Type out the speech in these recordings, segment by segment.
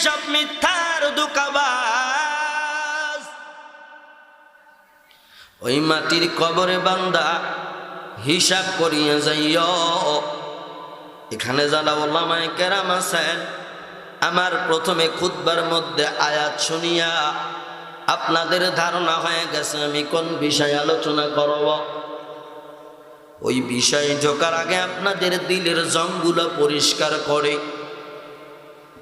সব মিথ্যার ধোঁকাবাজ। ওই মাটির কবরে বান্দা হিসাব করিয়া যাইও। এখানে যারা ওলামায়ে কেরাম আছেন, আমার প্রথমে খুতবার মধ্যে আয়াত শুনিয়া আপনাদের ধারণা হয়ে গেছে আমি কোন বিষয়ে আলোচনা করব। ওই বিষয়ে ঢোকার আগে আপনাদের দিলের জংগুলো পরিষ্কার করে,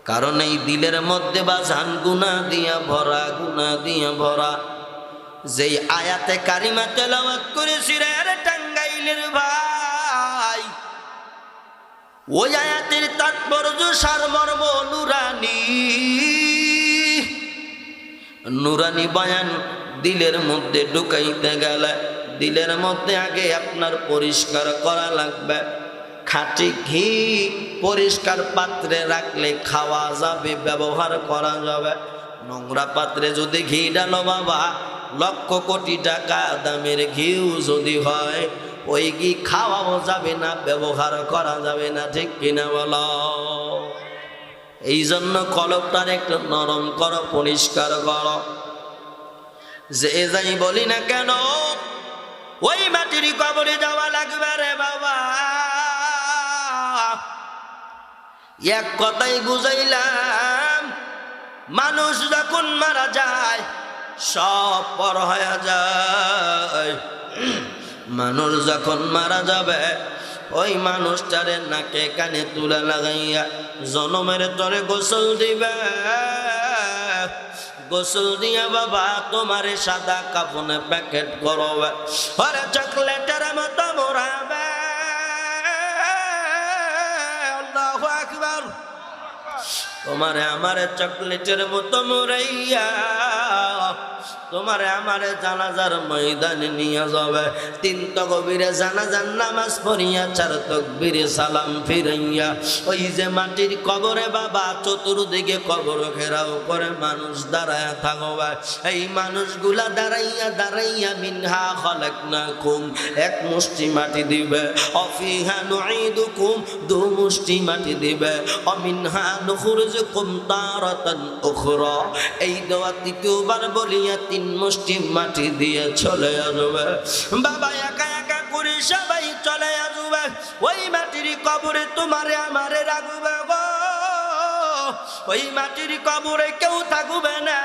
কারণ এই দিলের মধ্যে বাজান গুনাহ দিয়া ভরা, গুনাহ দিয়া ভরা। যেই আয়াতে কারিমা তেলাওয়াত করেছি রে টাঙ্গাইলের ভাই, ওই আয়াতের তাৎপর্য সারমর্ম নুরানি। নুরানি বয়ান দিলের মধ্যে ঢুকাইতে গেলে দিলের মধ্যে আগে আপনার পরিষ্কার করা লাগবে। খাঁটি ঘি পরিষ্কার পাত্রে রাখলে খাওয়া যাবে, ব্যবহার করা যাবে। নোংরা পাত্রে যদি ঘি ডালো বাবা, লক্ষ কোটি টাকা দামের ঘিও যদি হয়, ওই ঘি খাওয়াও যাবে না, ব্যবহার করা যাবে না। ঠিক কিনা বলো? এই জন্য কলবটার একটু নরম করো, পরিষ্কার করো। যে যাই বলি না কেন, ওই মাটির কবরে যাওয়া লাগবে রে বাবা। এক কথাই বুঝাইলাম, মানুষ যখন মারা যায় সব পর হয়ে যায়। মানুষ যখন মারা যাবে, ওই মানুষটারে নাকে কানে তুলা লাগাইয়া জনমের তরে গোসল দিবে। গোসল দিয়া বাবা তোমারে সাদা কাফনে প্যাকেট করবে, আরে চকলেটের মতো মোড়াবে। আল্লাহু আকবার। তোমারে আমারে চকলেটের মতো মোড়াইয়া তোমারে আমারে জানাজার ময়দানে নিয়ে যাবে। 3 তাকবীরে জানাজার নামাজ পড়িয়া 4 তাকবীরে সালাম ফিরাইয়া ওই যে মাটির কবরে বাবা চতুর্দিকে কবর ঘেরাও করে মানুষ দাঁড়ায় থাকবে। এই মানুষগুলা দাঁড়াইয়া দাঁড়াইয়া মিনহা খালাকনাকুম, এক মুষ্টি মাটি দিবে। অফিহা নুঈদুকুম, 2 মুষ্টি মাটি দিবে। অমিনহা নুখরিজুকুম তারাতান উখরা, এই দোয়া দ্বিতীয়বার বলিয়া 3 মুষ্টি মাটি দিয়ে চলে আসবে। বাবা একা একা করে সবাই চলে আসবে। ওই মাটির কবরে তোমারে আমারে রাখবে গো। ওই মাটির কবরে কেউ থাকবে না।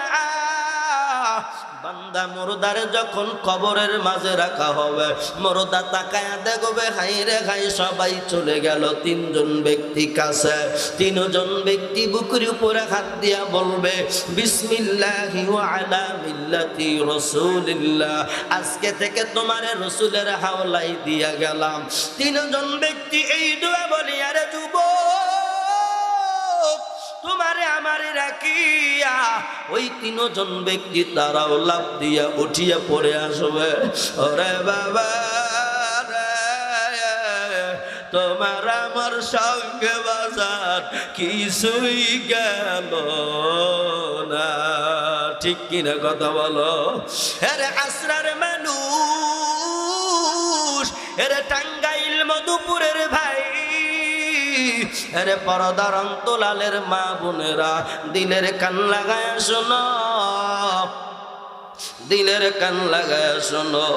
বান্দা মুর্দারে যখন কবরের মাঝে রাখা হবে, মুর্দা তাকায়া দেখবে হাই রে হাই সবাই চলে গেল। 3 জন ব্যক্তি কাছে, 3 জন ব্যক্তি বুকের উপরে হাত দিয়া বলবে বিসমিল্লাহি ওয়া আলা মিল্লাতি রাসূলিল্লাহ, আজকে থেকে তোমার রাসূলের হাওলাই দিয়া গেলাম। 3 জন ব্যক্তি এই দোয়া বলি, আরে যুবক তোমারে আমারে রাখিয়া ওই 3 জন ব্যক্তি তারাও লাফ দিয়া উঠিয়া পড়ে আসবে। ওরে বাবা রে, তোমার আমার সঙ্গে বাজার কিছুই গেল না। ঠিক কিনা কথা বলো? আরে আসরার মানুষ, আরে টাঙ্গাইল মধুপুরের ভাই, আরে পরদার অন্তলালের মা বোনেরা, দিলের কান লাগায় শোনো, দিলের কান লাগায় শোনো।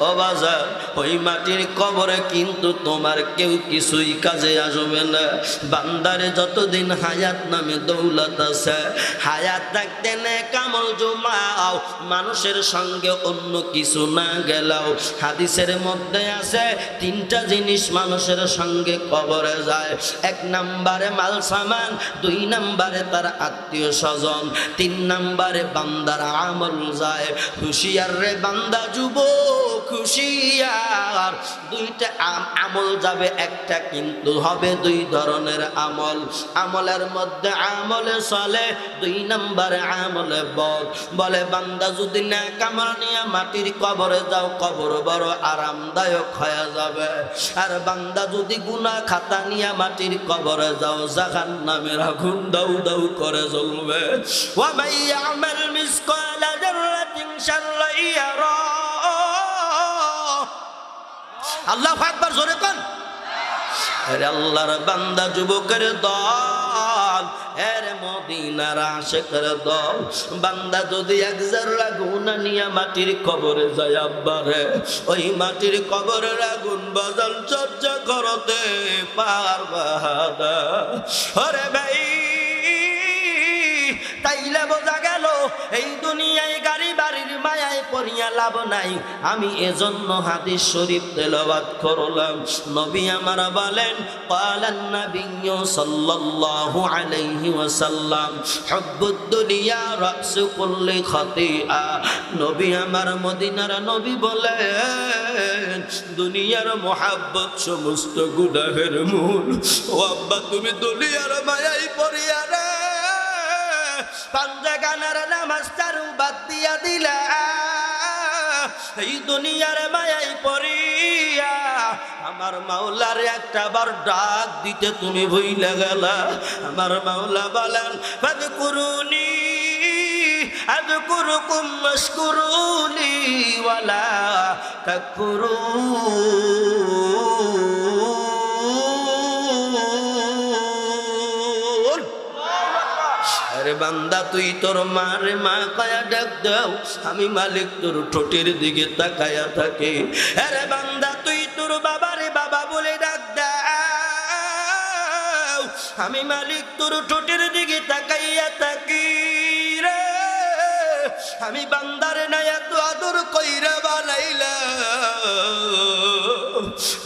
ও বাজার, ওই মাটির কবরে কিন্তু তোমার কেউ কিছুই কাজে আসবে না। বান্দারে যতদিন হায়াত নামে দৌলত আছে, হায়াত থাকতে নেক আমল জমাও, মানুষের সঙ্গে অন্য কিছু না গেলেও হাদিসের মধ্যে আছে 3টা জিনিস মানুষের সঙ্গে কবরে যায়। 1 নম্বরে মাল সামান, 2 নম্বরে তার আত্মীয় স্বজন, 3 নম্বরে বান্দার আমল যায়। হুশিয়ার রে বান্দা যুবক হুশিয়ার, 2টা আমল যাবে, একটা কিন্তু হবে 2 ধরনের আমল। আমলের মধ্যে আমলে চলে, 2 নম্বরে আমলে বলে বান্দা যদি নেক আমল নিয়ে মাটির কবরে যাও, কবর বড় আরামদায়ক হয়ে যাবে। আর বান্দা যদি গুনাহ খাতা নিয়ে মাটির কবরে যাও, জাহান্নামের আগুন দাউ দাউ করে জ্বলবে। ওয়া মান ইয়ামাল মিসকালা যাররাতিন শাররান ইয়ারা। আল্লাহু আকবার, জোরে কোন। আরে আল্লাহর বান্দা যুবকের দল, এর মদিনার আশিকের দল, বান্দা যদি এক জাররা গুনাহ নিয়ে মাটির কবরে যায় আব্বারে, ওই মাটির কবরের আগুন বাজান সহ্য করতে পারবা না। ওরে ভাই, তাইলে বোঝা গেল এই দুনিয়ায় গাড়ি বাড়ির মায়ায় পড়িয়া লাভ নাই। আমি এজন্য হাদিস শরীফ তেলাওয়াত করলাম। নবী আমার বলেন, ক্বালান নাবিয়্যু সাল্লাল্লাহু আলাইহি ওয়াসাল্লাম, হুব্বুদ দুনিয়া রাসু কুল্লি খাতিআ। নবী আমার মদিনার নবী বলেন, দুনিয়ার মোহাব্বত সমস্ত গুনাহের মূল। ও আব্বা, তুমি দুনিয়ার মায়ায় পড়িয়া রে পাঁচটা গানের নামাজটারও বাদ দিয়া দিলা, এই দুনিয়ার মায়ায় পড়িয়া আমার মাওলার একটা বার ডাক দিতে তুমি ভুইলা গেলা। আমার মাওলা বলেন, ফাযকুরুনি আযকুরুকুম ওয়াশকুরুলি ওয়ালা তাকফুরুন। আরে বান্দা, তুই তোর মারে মা কয়া ডাক দাও, আমি মালিক তোর ঠোঁটের দিকে তাকায়া থাকে। আরে বান্দা, তুই তোর বাবারে বাবা বলে ডাক দাও, আমি মালিক তোর ঠোঁটের দিকে তাকাইয়া থাকি রে। আমি বান্দারে না এত আদর কইরা বানাইলাম,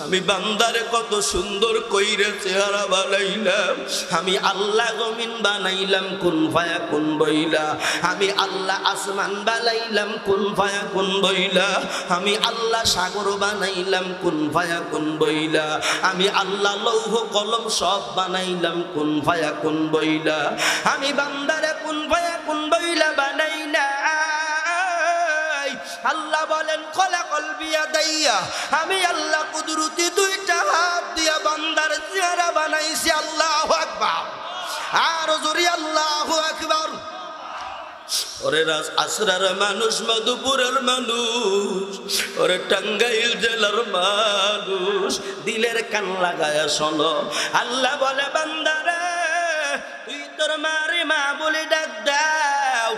আমি বান্দারে কত সুন্দর কইরে চেহারা বানাইলাম। আমি আল্লাহ জমিন বানাইলাম কুন ফায়াকুন বইলা, আমি আল্লাহ আসমান বানাইলাম কুন ফায়াকুন বইলা, আমি আল্লাহ সাগর বানাইলাম কুন ফায়াকুন বইলা, আমি আল্লাহ লৌহ কলম সব বানাইলাম কুন ফায়াকুন বইলা। আমি বান্দারে কুন ফায়াকুন বইলা বানাই না। আল্লাহ বলেন, খলাকল বিয়াদাইয়া, আমি আল্লাহ কুদরতি দুইটা হাত দিয়া বান্দার চেহারা বানাইছি। আল্লাহু আকবার, আর জোরে আল্লাহু আকবার। ওরে আসরার মানুষ, মধুপুরের মানুষ, ওরে টাঙ্গাইল জেলার মানুষ, দিলের কান লাগায়া শোনো। আল্লাহ বলে, বান্দারে তুই তোর মারে মা বলে ডাক দাও,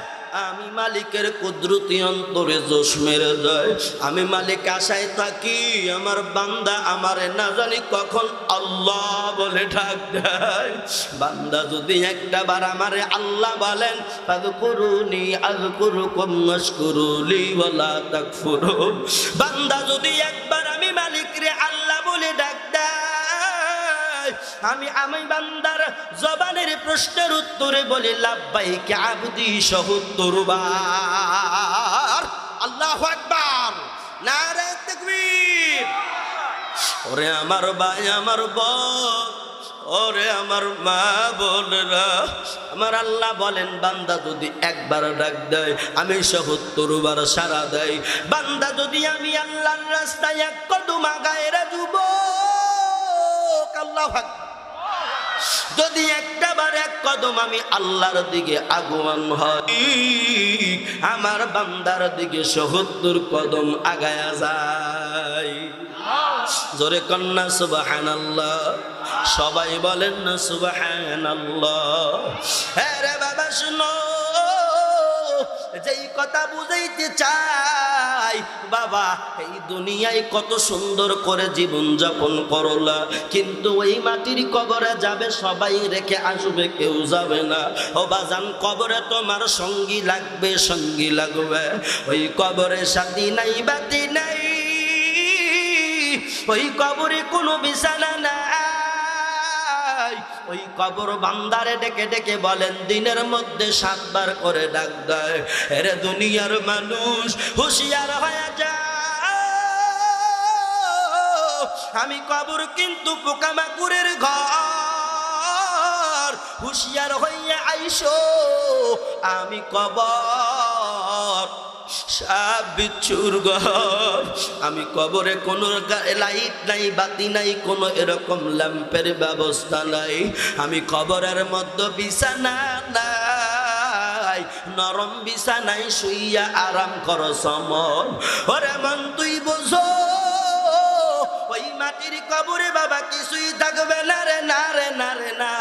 আমি মালিকের কুদরতি অন্তরে জোশ মেরে যায়। আমি মালিক আশায় থাকি আমার বান্দা আমারে না জানি কখন আল্লাহ বলে ডাক দেয়। বান্দা যদি একটা বার আমারে আল্লাহ বলেন, ফাযকুরুনি আযকুরুকুম ওয়াশকুরুলি ওয়ালা তাকফুরুন। বান্দা যদি একবার আমি মালিক রে আল্লাহ বলে ডাক দেয়, আমি বান্দার জবানের প্রশ্নের উত্তরে বলি লাব্বাইক আবদি ৭০ বার। আল্লাহু আকবার, নারে তাকবীর। ওরে আমার ভাই, আমার বোন, ওরে আমার মা বোনেরা, আমার আল্লাহ বলেন, বান্দা যদি একবার ডাক দেয় আমি ৭০ বার সাড়া দেয়। বান্দা যদি আমি আল্লাহর রাস্তায় এক কদম আগায় রাখব, আল্লাহু আকবার, যদি একটা বার এক কদম আমি আল্লাহর দিকে আগুয়ান হয়, আমার বান্দার দিকে ৭০ কদম আগায়া যায়। জোরে কন্যা সুবহানাল্লাহ, সবাই বলেন না সুবহানাল্লাহ। হ্যাঁ রে বাবা, শুনো, যেই কথা বুঝাইতে চাই, বাবা এই দুনিয়ায় কত সুন্দর করে জীবন যাপন করলা, কিন্তু ওই মাটির কবরে যাবে সবাই, রেখে আসবে কেউ যাবে না। ও বাজান, কবরে তোমার সঙ্গী লাগবে, সঙ্গী লাগবে। ওই কবরে সাথী নাই, বাতি নাই, ওই কবরে কোনো বিছানা নাই। ওই কবর বান্দারে ডেকে ডেকে বলেন, দিনের মধ্যে ৭ বার করে ডাক দেয়, এরে দুনিয়ার মানুষ হুঁশিয়ার হয়ে যায়, আমি কবর কিন্তু পোকামাকুরের ঘর, হুঁশিয়ার হইয়া আইসো, আমি কবর সাপ বিচ্ছুর ঘর। আমি কবরে কোনো লাইট নাই, বাতি নাই, কোনো এরকম ল্যাম্পের ব্যবস্থা নাই। আমি কবরের মধ্যে বিছানা নাই, নরম বিছানায় শুইয়া আরাম কর সমন। ওরে মন তুই বোঝো, ওই মাটির কবরে বাবা কিছুই থাকবে না রে, না রে, না রে, না।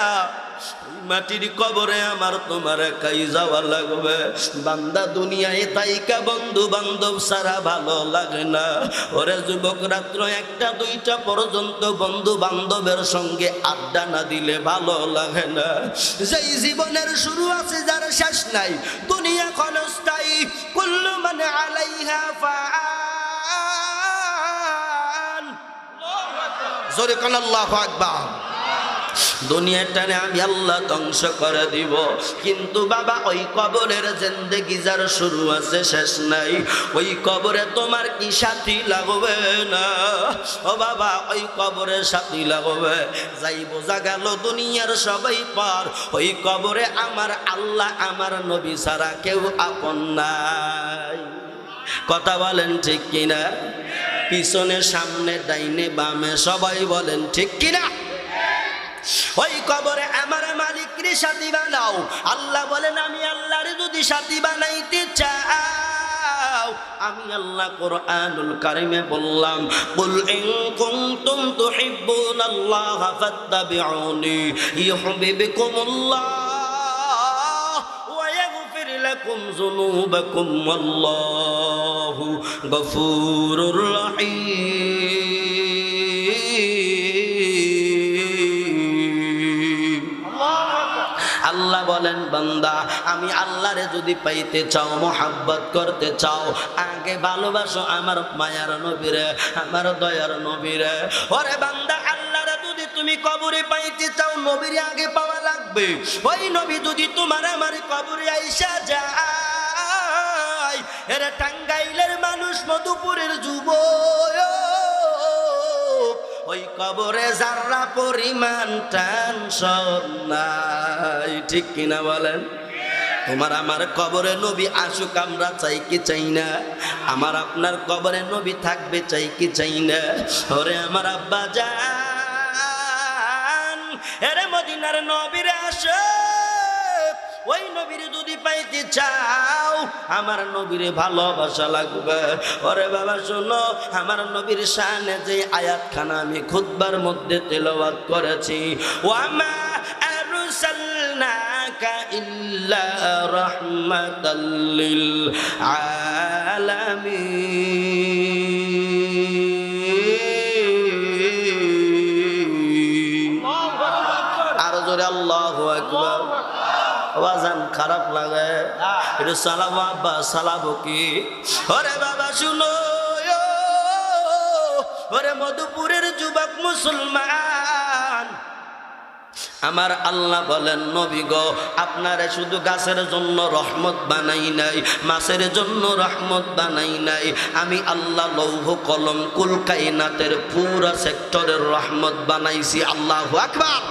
ওই মাটির কবরে আমার তোমার একাই যাওয়া লাগবে। বান্দা দুনিয়ায় তাইকা বন্ধু বান্ধব সারা ভালো লাগে না। ওরে যুবক, রাত্র 1টা 2টা পর্যন্ত বন্ধু বান্ধবের সঙ্গে আড্ডা না দিলে ভালো লাগে না। যেই জীবনের শুরু আছে যার শেষ নাই, দুনিয়া ক্ষণস্থায়ী, কুল্লু মান আলাইহা ফান। জোরে কোন আল্লাহু আকবার। দুনিয়াটারে আমি আল্লাহ ধ্বংস করে দিব, কিন্তু বাবা ওই কবরের জিন্দেগি যার শুরু আছে শেষ নাই, ওই কবরে তোমার কি সাথী লাগবে না? ও বাবা, ওই কবরে সাথী লাগবে। যাই বোঝা গেল দুনিয়ার সবাই পর, ওই কবরে আমার আল্লাহ আমার নবী ছাড়া কেউ আপন নাই। কথা বলেন ঠিক কিনা? পিছনে সামনে ডাইনে বামে সবাই বলেন ঠিক কিনা? ওই কবরে আমার মালিকরে সাথী বানাও। আল্লাহ বলেন, আমি আল্লাহরে যদি সাথী বানাইতে চাও, আমি আল্লাহ কোরআনুল কারিমে বললাম, কুল ইন কুনতুম তুহিব্বুনাল্লাহ ফাত্তাবিউনি ইউহিব্বুকুমুল্লাহ ওয়া ইয়াগফির লাকুম যুনুবাকুম ওয়াল্লাহু গফুরুর রহিম। আল্লাহ বলেন, বান্দা আমি আল্লাহরে যদি পাইতে চাও, মোহাব্বত করতে চাও, আগে ভালোবাসো আমার মায়ার নবীরে, আমার দয়ার নবীরে। ওরে বান্দা, আল্লাহরে যদি তুমি কবরে পাইতে চাও, নবীরে আগে পাওয়া লাগবে। ওই নবী যদি তোমার আমার কবরে আইসা যায়, এরা টাঙ্গাইলের মানুষ, মধুপুরের যুবক, ওই কবরে যারা পরিমাণ টেনশন নাই। ঠিক কিনা বলেন? তোমার আমার কবরে নবী আসুক আমরা চাই কি চাই না? আমার আপনার কবরে নবী থাকবে চাই কি চাই না? ওরে আমার আব্বা জান, এরে মদিনার নবীরে আসো। ওই নবীরে যদি পাইতে চাও, আমার নবীরে ভালোবাসা লাগবে। ওরে বাবা শোনো, আমার নবীর শানে যে আয়াতখানা আমি খুতবার মধ্যে তেলাওয়াত করেছি, ওয়ামা আরসালনাকা ইল্লা রাহমাতাল লিল আলামিন। আর জোরে আল্লাহু আকবার। আওয়াজান খারাপ লাগে, এটা সালাবো আব্বা, সালাবো কি? ওরে বাবা শুনো, ওরে মধুপুরের যুবক মুসলমান, আমার আল্লাহ বলেন, নবী গো, আপনারে শুধু গাছের জন্য রহমত বানাই নাই, মাছের জন্য রহমত বানাই নাই, আমি আল্লাহ লৌহ কলম কুল কায়নাতের পুরা সেক্টরের রহমত বানাইছি। আল্লাহু আকবার।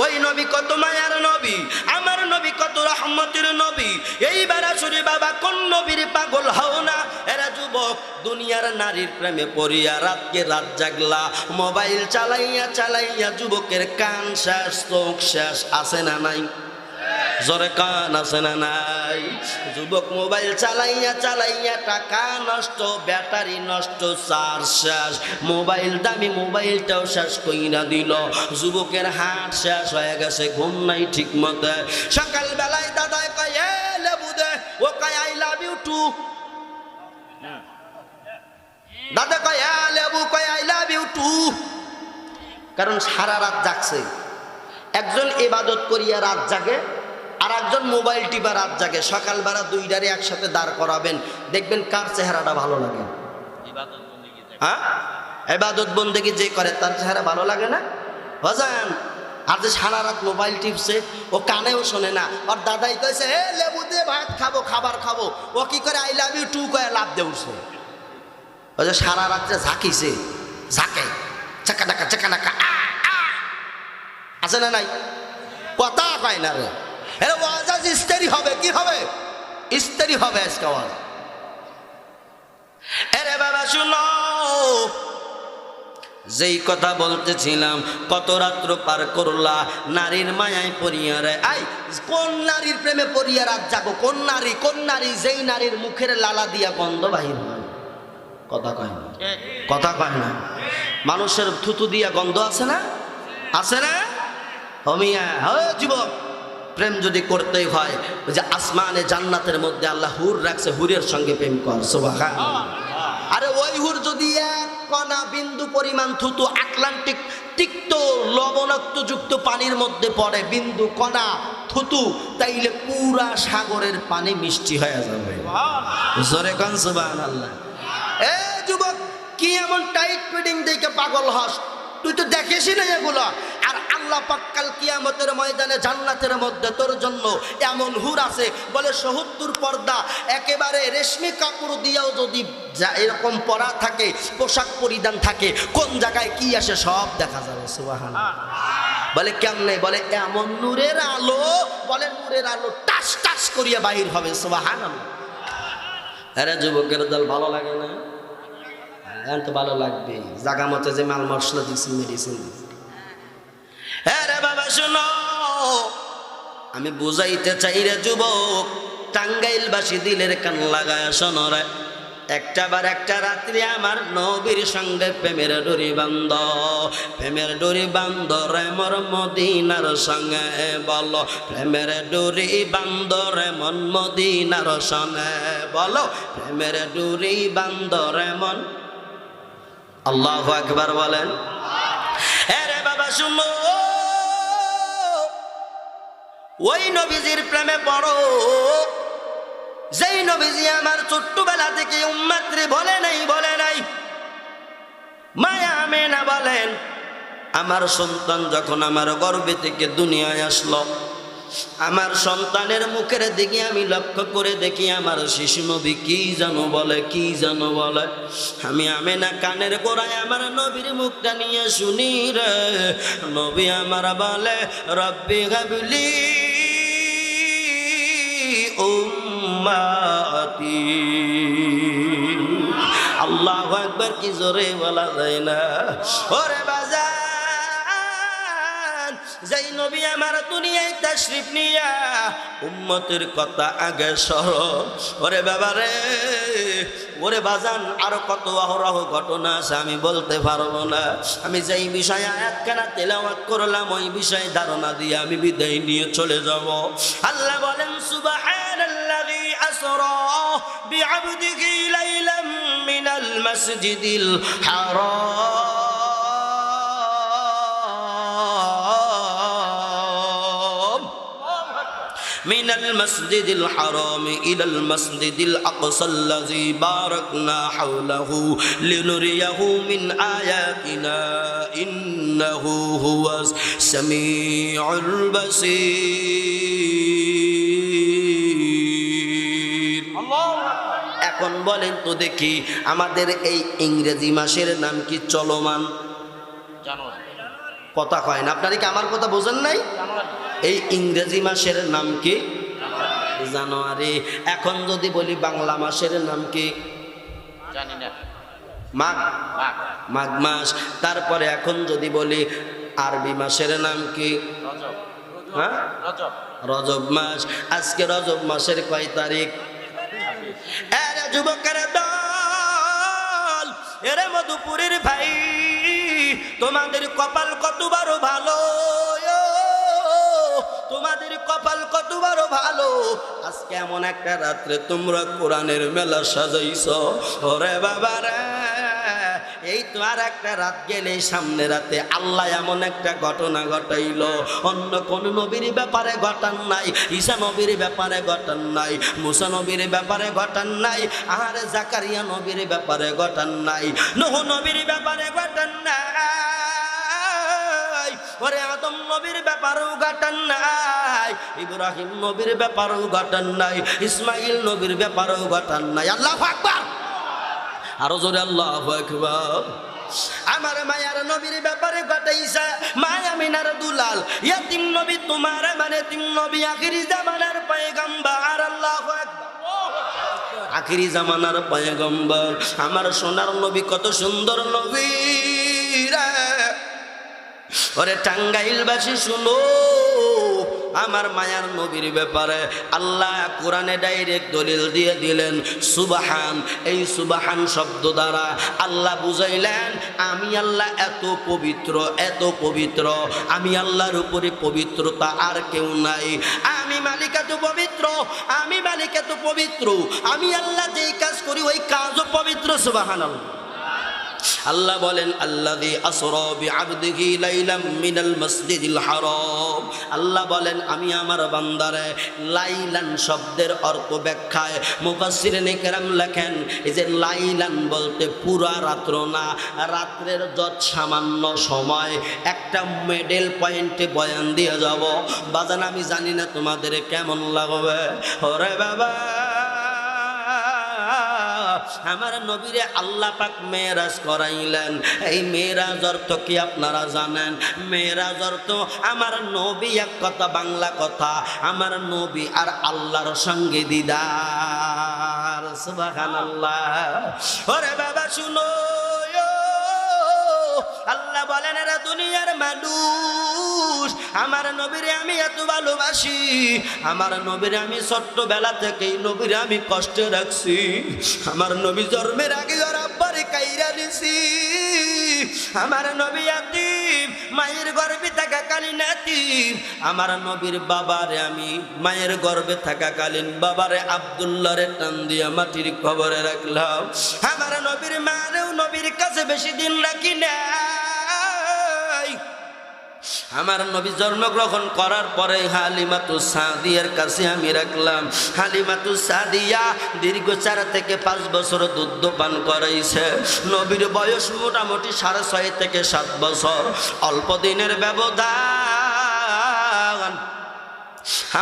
ওই নবী কত মায়ার নবী, আমার নবী কত রহমতের নবী। এইবার আসলে বাবা, কোন নবীর পাগল হও না? এরা যুবক দুনিয়ার নারীর প্রেমে পড়িয়া রাতকে রাত জাগলা, মোবাইল চালাইয়া চালাইয়া যুবকের কান শেষ, চোখ শেষ, আছে না নাই? জোরে কান আছে না নাই? যুবক মোবাইল চালাইয়া চালাইয়া টাকা নষ্ট, ব্যাটারি নষ্ট, চার্জ শেষ, মোবাইল দামি মোবাইলটাও শেষ কইরা দিল। যুবকের হাট শেষ হয়ে গেছে, ঘুম নাই ঠিক মতো। সকালবেলায় দাদায় কয়, এ লেবু দে, ও কয় আই লাভ ইউ টু। দাদা কয়, এ লেবু, কয় আই লাভ ইউ টু। কারণ সারা রাত জাগছে। একজন ইবাদত করিয়া রাত জাগে, আর একজন মোবাইল টিপা রাত জাগে। সকালবেলা দুইটারে একসাথে দাঁড় করাবেন, দেখবেন কার চেহারাটা ভালো লাগে। হ্যাঁ, ইবাদত বন্দেগী যে করে তার চেহারা ভালো লাগে না? বাজান, আর যে সারা রাত মোবাইল টিপছে, ও কানেও শোনে না। আর দাদাই কইছে, হে লেবু দিয়ে ভাত খাবো, খাবার খাবো, ও কি করে আই লাভ ইউ টু কয়ে লাভ দিয়ে উঠছে। ও যে সারা রাত্রে ঝাঁকিছে, ঝাঁকে চাকানাকা চাকানাকা আছে না নাই? কথা কয় না রে। এর ওয়াজ আজ ইস্তেরি হবে, কি হবে? ইস্তেরি হবে আজকে ওয়াজ। এরে বাবা শুনো, যেই কথা বলতেছিলাম, কত রাত্র পার করলা নারীর মায়ায় পড়িয়া রে। আই কোন নারীর প্রেমে পড়িয়া রাত জাগো? কোন নারী? কোন নারী? যেই নারীর মুখের লালা দিয়া গন্ধ বাহির হয়। কথা কয় না, কথা কয় না। মানুষের থুতু দিয়া গন্ধ আছে না? আছে না? হমিয়া যুবক, প্রেম যদি করতেই হয় ওই যে আসমানে জান্নাতের মধ্যে আল্লাহ হুর রাখছে, হুরের সঙ্গে প্রেম কর। সুবহানাল্লাহ। আরে ওই হুর যদি এক কণা বিন্দু পরিমাণ থুতু আটলান্টিক তিক্ত লবণাক্ত যুক্ত পানির মধ্যে পড়ে, বিন্দু কণা থুতু, তাইলে পুরা সাগরের পানি মিষ্টি হয়ে যাবে। জোরে কোন সুবহানাল্লাহ। এ যুবক, কি এমন টাইট ফিটিং দেখে পাগল হস? তুই তো দেখেছি না এগুলো। আর আল্লাহ পাক কাল কিয়ামতের ময়দানে জান্নাতের মধ্যে তোর জন্য এমন হুর আছে, বলে ৭০ পর্দা একেবারে রেশমি কাপড় দিয়েও যদি এরকম পরা থাকে, পোশাক পরিধান থাকে, কোন জায়গায় কি আসে সব দেখা যাবে। সুবহানাল্লাহ। বলে কেমনে? বলে এমন নূরের আলো, বলে নূরের আলো টাস টাস করিয়া বাহির হবে। সুবহানাল্লাহ। আরে যুবকের দল ভালো লাগে না? তো ভালো লাগবে, জাগা মতে যে মাল মশলা দিচ্ছি, মেডিসিন দিচ্ছি। হ্যাঁ রে বাবা শোনো, আমি বুঝাইতে চাই রে যুবক, টাঙ্গাইলবাসী দিলের কান লাগায় শোনো রে। একটা রাত্রি আমার নবীর সঙ্গে প্রেমের ডোরি বান্ধ, প্রেমের ডোরি বান্ধ রে মোর মদিনার সঙ্গে, বলো প্রেমের ডোরি বান্ধ রে মন মদিনার সঙ্গে, বলো প্রেমের ডোরি বান্ধ রে মন। আল্লাহু আকবার বলেন। আরে বাবা শুনো, ওই নবীজির প্রেমে পড়ো, যেই নবীজি আমার ছোট্টবেলা থেকে উম্মতরে বলে নাই। মায়া আমেনা বলেন, আমার সন্তান যখন আমার গর্ভে থেকে দুনিয়ায় আসলো, আমার সন্তানের মুখের দিকে আমি লক্ষ্য করে দেখি আমার শিশু নবী কি জানো বলে। আমি আমেনা কানের গোড়ায় আমার নবীর মুখটা নিয়ে শুনি রে, নবী আমার বলে রব্বি হাবলি উম্মাতি। আল্লাহু আকবার, কি জোরে বলা যায় না। ওরে বাজার, যেই নবী আমার দুনিয়ায় তাশরিফ নিয়া উম্মতের কথা আগে স্মরণ। ওরে বাবা রে, ওরে বাজান, আরো কত অহরহ ঘটনা আছে আমি বলতে পারবো না। আমি যেই বিষয়ে আয়াতখানা তেলাওয়াত করলাম ওই বিষয়ে ধারণা দিয়ে আমি বিদায় নিয়ে চলে যাব। আল্লাহ বলেন সুবহানাল্লাযী আসরা বিআবদিহি লাইলাম মিনাল মাসজিদিল হারাম من المسجد الحرام إلى المسجد الأقصى الذي باركنا حوله لنريه من آياتنا إنه هو السميع البصير. এখন বলেন তো দেখি, আমাদের এই ইংরেজি মাসের নাম কি চলমান? কথা কয় না, আপনারা কি আমার কথা বোঝেন নাই? এই ইংরেজি মাসের নাম কি? জানুয়ারি। এখন যদি বলি বাংলা মাসের নাম কি? জানি না। মাঘ মাস। তারপরে এখন যদি বলি আরবি মাসের নাম কি? হ্যাঁ, রজব মাস। আজকে রজব মাসের কয় তারিখ? এরে যুবকের দল, এরে মধুপুরের ভাই, তোমাদের কপাল কত বড় ভালো, তোমাদের কপাল কত বড় ভালো। আজকে এমন একটা রাত্রে তোমরা কোরআনের মেলা সাজাইছো। ওরে বাবা রে, এই তো আর একটা রাত গেলে সামনে রাতে আল্লাহ এমন একটা ঘটনা ঘটাইলো, অন্য কোন নবীর ব্যাপারে ঘটান নাই, ঈসা নবীর ব্যাপারে ঘটান নাই, মুসা নবীর ব্যাপারে ঘটান নাই, আর জাকারিয়া নবীর ব্যাপারে ঘটান নাই, নূহ নবীর ব্যাপারে ঘটান নাই, ওরে আদম নবীর ব্যাপারেও ঘটান নাই, ইব্রাহিম নবীর ব্যাপারেও ঘটান নাই, ইসমাইল নবীর ব্যাপারেও ঘটান নাই। আল্লাহু আকবার, আরো জোরে আল্লাহু আকবার। আমার মায়ার নবীর ব্যাপারে ঘটাইছে, মায়া মিনার দুলাল ইয়াতিম নবী, তোমার মানে তিন নবী, আখিরি জামানার পয়গম্বর। আল্লাহু আকবার, আখিরি জামানার পয়গম্বর আমার সোনার নবী, কত সুন্দর নবী রে। ওরে টাঙ্গাইলবাসী শুনো, আমার মায়ার নবীর ব্যাপারে আল্লাহ কোরআনে ডাইরেক্ট দলিল দিয়ে দিলেন সুবহান। এই সুবহান শব্দ দ্বারা আল্লাহ বুঝাইলেন আমি আল্লাহ এত পবিত্র, এত পবিত্র, আমি আল্লাহর উপরে পবিত্রতা আর কেউ নাই। আমি মালিক এত পবিত্র, আমি মালিক এত পবিত্র, আমি আল্লাহ যেই কাজ করি ওই কাজও পবিত্র। সুবহানাল্লাহ। আল্লাহ বলেন আল্লাযী আসরা বিআবদিহি লাইলাম মিনাল মাসজিদিল হারাম। আল্লাহ বলেন আমি আমার বান্দারে, লাইলান শব্দের অর্থ ব্যাখ্যায় মুফাসসিরিনে কেরাম লেখেন এই যে লাইলান বলতে পুরা রাত্র না, রাত্রের যত সামান্য সময়। একটা মিডল পয়েন্টে বয়ান দিয়ে যাব বাজান, আমি জানি না তোমাদের কেমন লাগবে। ওরে বাবা, আমার নবীরে আল্লাহ পাক মেরাজ করাইলেন। এই মেরাজ অর্থ কি আপনারা জানেন? মেরাজ অর্থ আমার নবী, এক কথা বাংলা কথা, আমার নবী আর আল্লাহর সঙ্গে দিদার। সুবহানাল্লাহ। ওরে বাবা শুনো, আল্লাহ বলেন এরা দুনিয়ার মানুষ, আমার নবীরে আমি এত ভালোবাসি, আমার নবীরে আমি ছোট্টবেলা থেকেই নবীরে আমি কষ্টে রাখছি। আমার নবী জন্মের আগে ওর আব্বারে কাইরা দিছি। আমার নবী ইয়াতীম, মায়ের গর্ভে থাকাকালীন ইয়াতীম। আমার নবীর বাবারে আমি মায়ের গর্ভে থাকাকালীন বাবারে আব্দুল্লাহরে টান দিয়া মাটির কবরে রাখলাম। আমার নবীর মারেও নবীর কাছে বেশি দিন রাখি না। আমার নবী জন্মগ্রহণ করার পরে হালিমাতুস সাদিয়ার কাছে আমি রাখলাম। হালিমাতুস সাদিয়া দীর্ঘ 4 থেকে 5 বছর দুধ পান করাইছে। নবীর বয়স মোটামুটি 6.5 থেকে 7 বছর, অল্প দিনের ব্যবধান।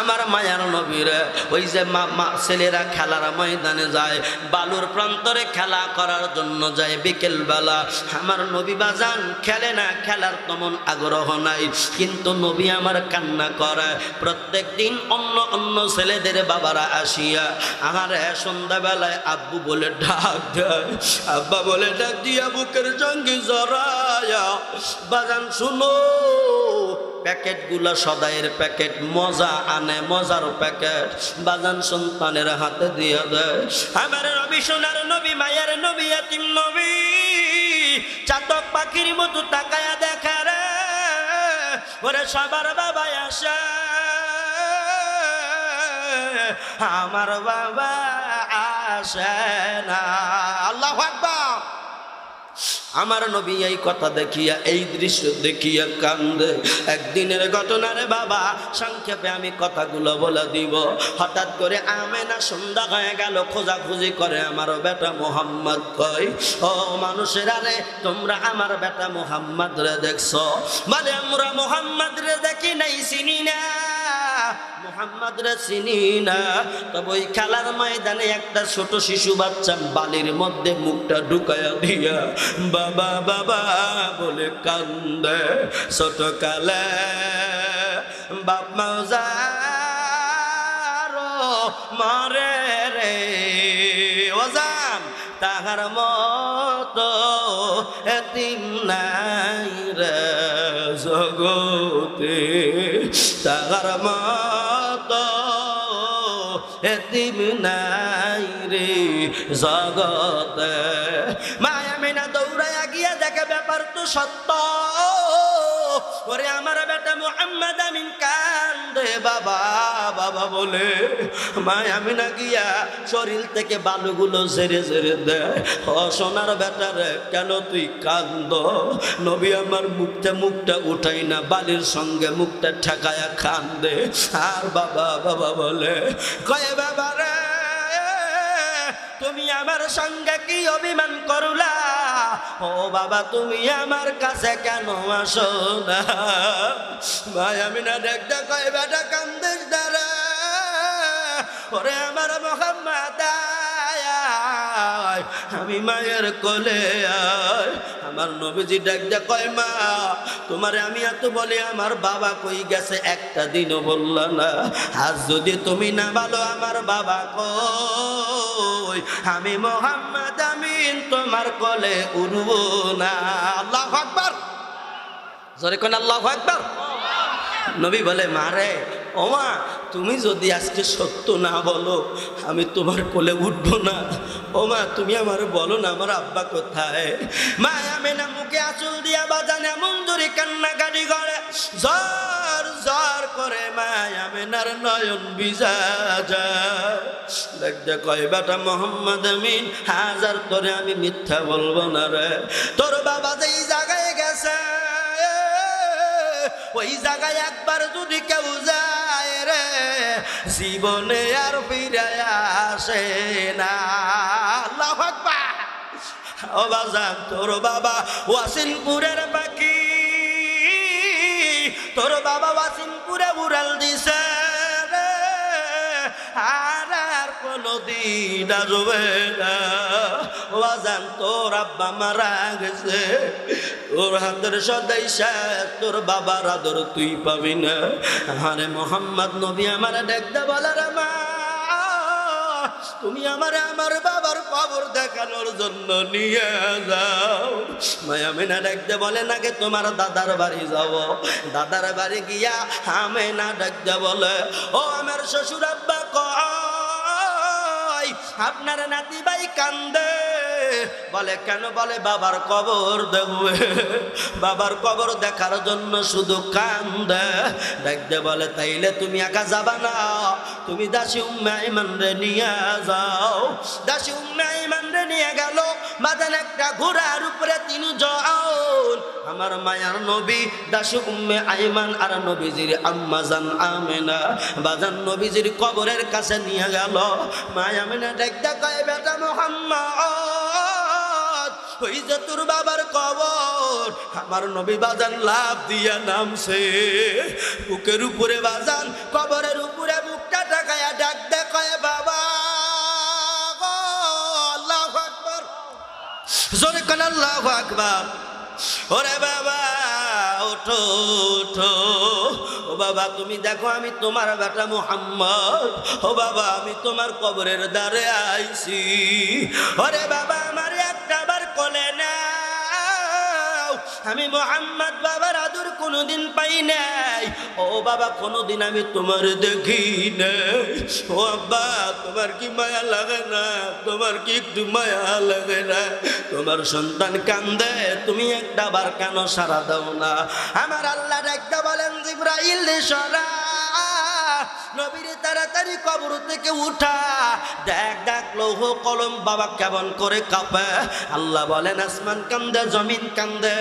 আমার মায়ার নবীর ওই যে ছেলেরা খেলার ময়দানে যায়, বালুর প্রান্তরে খেলা করার জন্য যায় বিকেল বেলা। আমার নবী বাজান খেলে না, খেলার তেমন আগ্রহ নাই, কিন্তু নবী আমার কান্না করে। প্রত্যেক দিন অন্য অন্য ছেলেদের বাবারা আসিয়া আমার সন্ধ্যাবেলায় আব্বু বলে ডাক দেয়, আব্বা বলে ডাক দিয়া বুকের সঙ্গে জড়ায়া বাজান শুনো, প্যাকেটগুলো সদাইয়ের প্যাকেট, মজা আনে, মজার প্যাকেট বাজান সন্তানের হাতে দিয়ে দেয়। আমার নবী সোনার নবী, মায়ের নবী, ইয়াতীম নবী, চাতক পাখির মতো তাকায়া দেখা রে। ওরে সবার বাবা আসে, আমার বাবা আসে না। আল্লাহু আকবার। আমার নবী এই কথা দেখিয়া, এই দৃশ্য দেখিয়া কান্দে। একদিনের ঘটনা রে বাবা, সংক্ষেপে আমি কথাগুলো বলে দিব। হঠাৎ করে আমেনা সন্ধ্যা হয়ে গেল, খোঁজাখুঁজি করে আমার বেটা মুহাম্মদ কই। ও মানুষেরা রে, তোমরা আমার বেটা মুহাম্মদ রে দেখছো? বলে আমরা মুহাম্মদ রে দেখি নাই, চিনি না, মুহাম্মদ রে চিনি না। তবে ওই খেলার ময়দানে একটা ছোট শিশু বাচ্চা বালির মধ্যে মুখটা ঢুকায়া দিয়া বাবা বাবা বলে কান্দে। ছোট কালে বাপ মাউজার মরে রে ওজান, তাহার মতো এতিম নাই রে জগতে, তাহার মতো এতিম নাই রে জগতে। মায়া মিনা দৌড়াইয়া গিয়া দেখে ব্যাপার তো সত্য। ওরে আমার বেটা মুহাম্মদ আমিন কান্দে বাবা বাবা বলে। মায়া মিনা গিয়া শরীর থেকে বালুগুলো ঝেড়ে ঝেড়ে দেয়। ও সোনার বেটা রে, কেন তুই কান্দ? নবী আমার মুখটা উঠাই না, বালির সঙ্গে মুখটা ঠেকায়া কান্দে। আর বাবা বাবা বলে, কয়ে বাবা রে, তুমি আমার সঙ্গে কি অভিমান করলা? ও বাবা তুমি আমার কাছে কেন আসো না? ভাই আমি না দেখতে কই বেটা কান্দিস না রে। ওরে আমার মুহাম্মদ আমি মায়ের কোলে আয়। আমার নবীজি ডাকতে কয় মা তোমারে আমি এত বলি আমার বাবা কই গেছে, একটা দিনও বলল না। আজ যদি তুমি না বলো আমার বাবা কই, আমি মুহাম্মদ আমিন তোমার কোলে উঠব না। আল্লাহু আকবার, জোরে কোন আল্লাহু আকবার। নবী বলে মারে ওমা তুমি যদি আজকে সত্য না বলো আমি তোমার কোলে উঠবো না। ওমা তুমি আমার বলো না আমার আব্বা কোথায়। মা আমেনা মুখে আঁচল দিয়া বাজান এমন জোরে কান্নাকাটি করে, জ্বর জ্বর করে মা আমেনার নয়ন ভিজা যায়। দেখতে কয় বেটা মোহাম্মদ আমিন, হাজার তোরে আমি মিথ্যা বলবো না রে, তোর বাবা যেই জায়গায় গেছে ওই জায়গায় একবার যদি কেউ যায় রে জীবনে আর ফিরে আসে না। আল্লাহু আকবার। ও বাজান তোর বাবা ওয়াসিনপুরের পাখি, তোর বাবা ওয়াসিনপুরে উড়াল দিছে রে, আর আর কোনদিন আসবে না। ও বাজান তোর আব্বা মারা গেছে, তোর হাতের সদাই শেষ, তোর বাবার আদর তুই পাবি না। আরে মোহাম্মদ নবী আমার দেখতে বলে রে মা তুমি আমারে আমার বাবার কবর দেখানোর জন্য নিয়ে যাও। মায়া মেনা দেখতে বলে নাকি তোমার দাদার বাড়ি যাব। দাদার বাড়ি গিয়া আমেনা দেখতে বলে ও আমার শ্বশুর আব্বা কয় আপনার নাতি ভাই কান্দে। বলে কেন? বলে বাবার কবর দেখবে, বাবার কবর দেখার জন্য শুধু কান্দে। দেখতে বলে তাইলে তুমি একা যাবা না, তুমি দাসী উম্মে আইমান রে নিয়ে যাও। দাসী উম্মে আইমান রে নিয়ে গেল বাজান একটা ঘোড়ার উপরে তিনজন। আমার মায়ার নবী দাসী উম্মে আইমান আর নবীজির আম্মা জান আমেনা বাজান নবীজির কবরের কাছে নিয়ে গেল। মায়া আমেনা দেখতে কয় বেটা মোহাম্মদ ওই যে তোর বাবার কবর। আমার নবী বাজান লাভ দিয়া নামছে বুকের উপরে, বাজান কবরের উপরে বুকটা টাকায়া ডাক দেখায় বাবা গো। আল্লাহু আকবার, জোরে কোন আল্লাহু আকবার। ওরে বাবা ওঠো ওঠো, ও বাবা তুমি দেখো আমি তোমার বেটা মুহাম্মদ, ও বাবা আমি তোমার কবরের দ্বারে আইছি। ওরে বাবা আমার একটা বার কোলে নাও, আমি মুহাম্মদ বাবার আদর কোনোদিন পাই নাই। ও বাবা কোনোদিন আমি তোমার দেখি নাই। ও আব্বা তোমার কি মায়া লাগে না? তোমার কি একটু মায়া লাগে না? তোমার সন্তান কান্দে, তুমি একটা বার কেন সারা দাও না? আমার আল্লাহ ডাকতে বলেন জিবরাইল সরা নবীর তাড়াতাড়ি কবর থেকে উঠা, দেখ দেখ লৌহ কলম বাবা কেমন করে কাঁপে। আল্লাহ বলেন আসমান কান্দে জমিন কান্দে,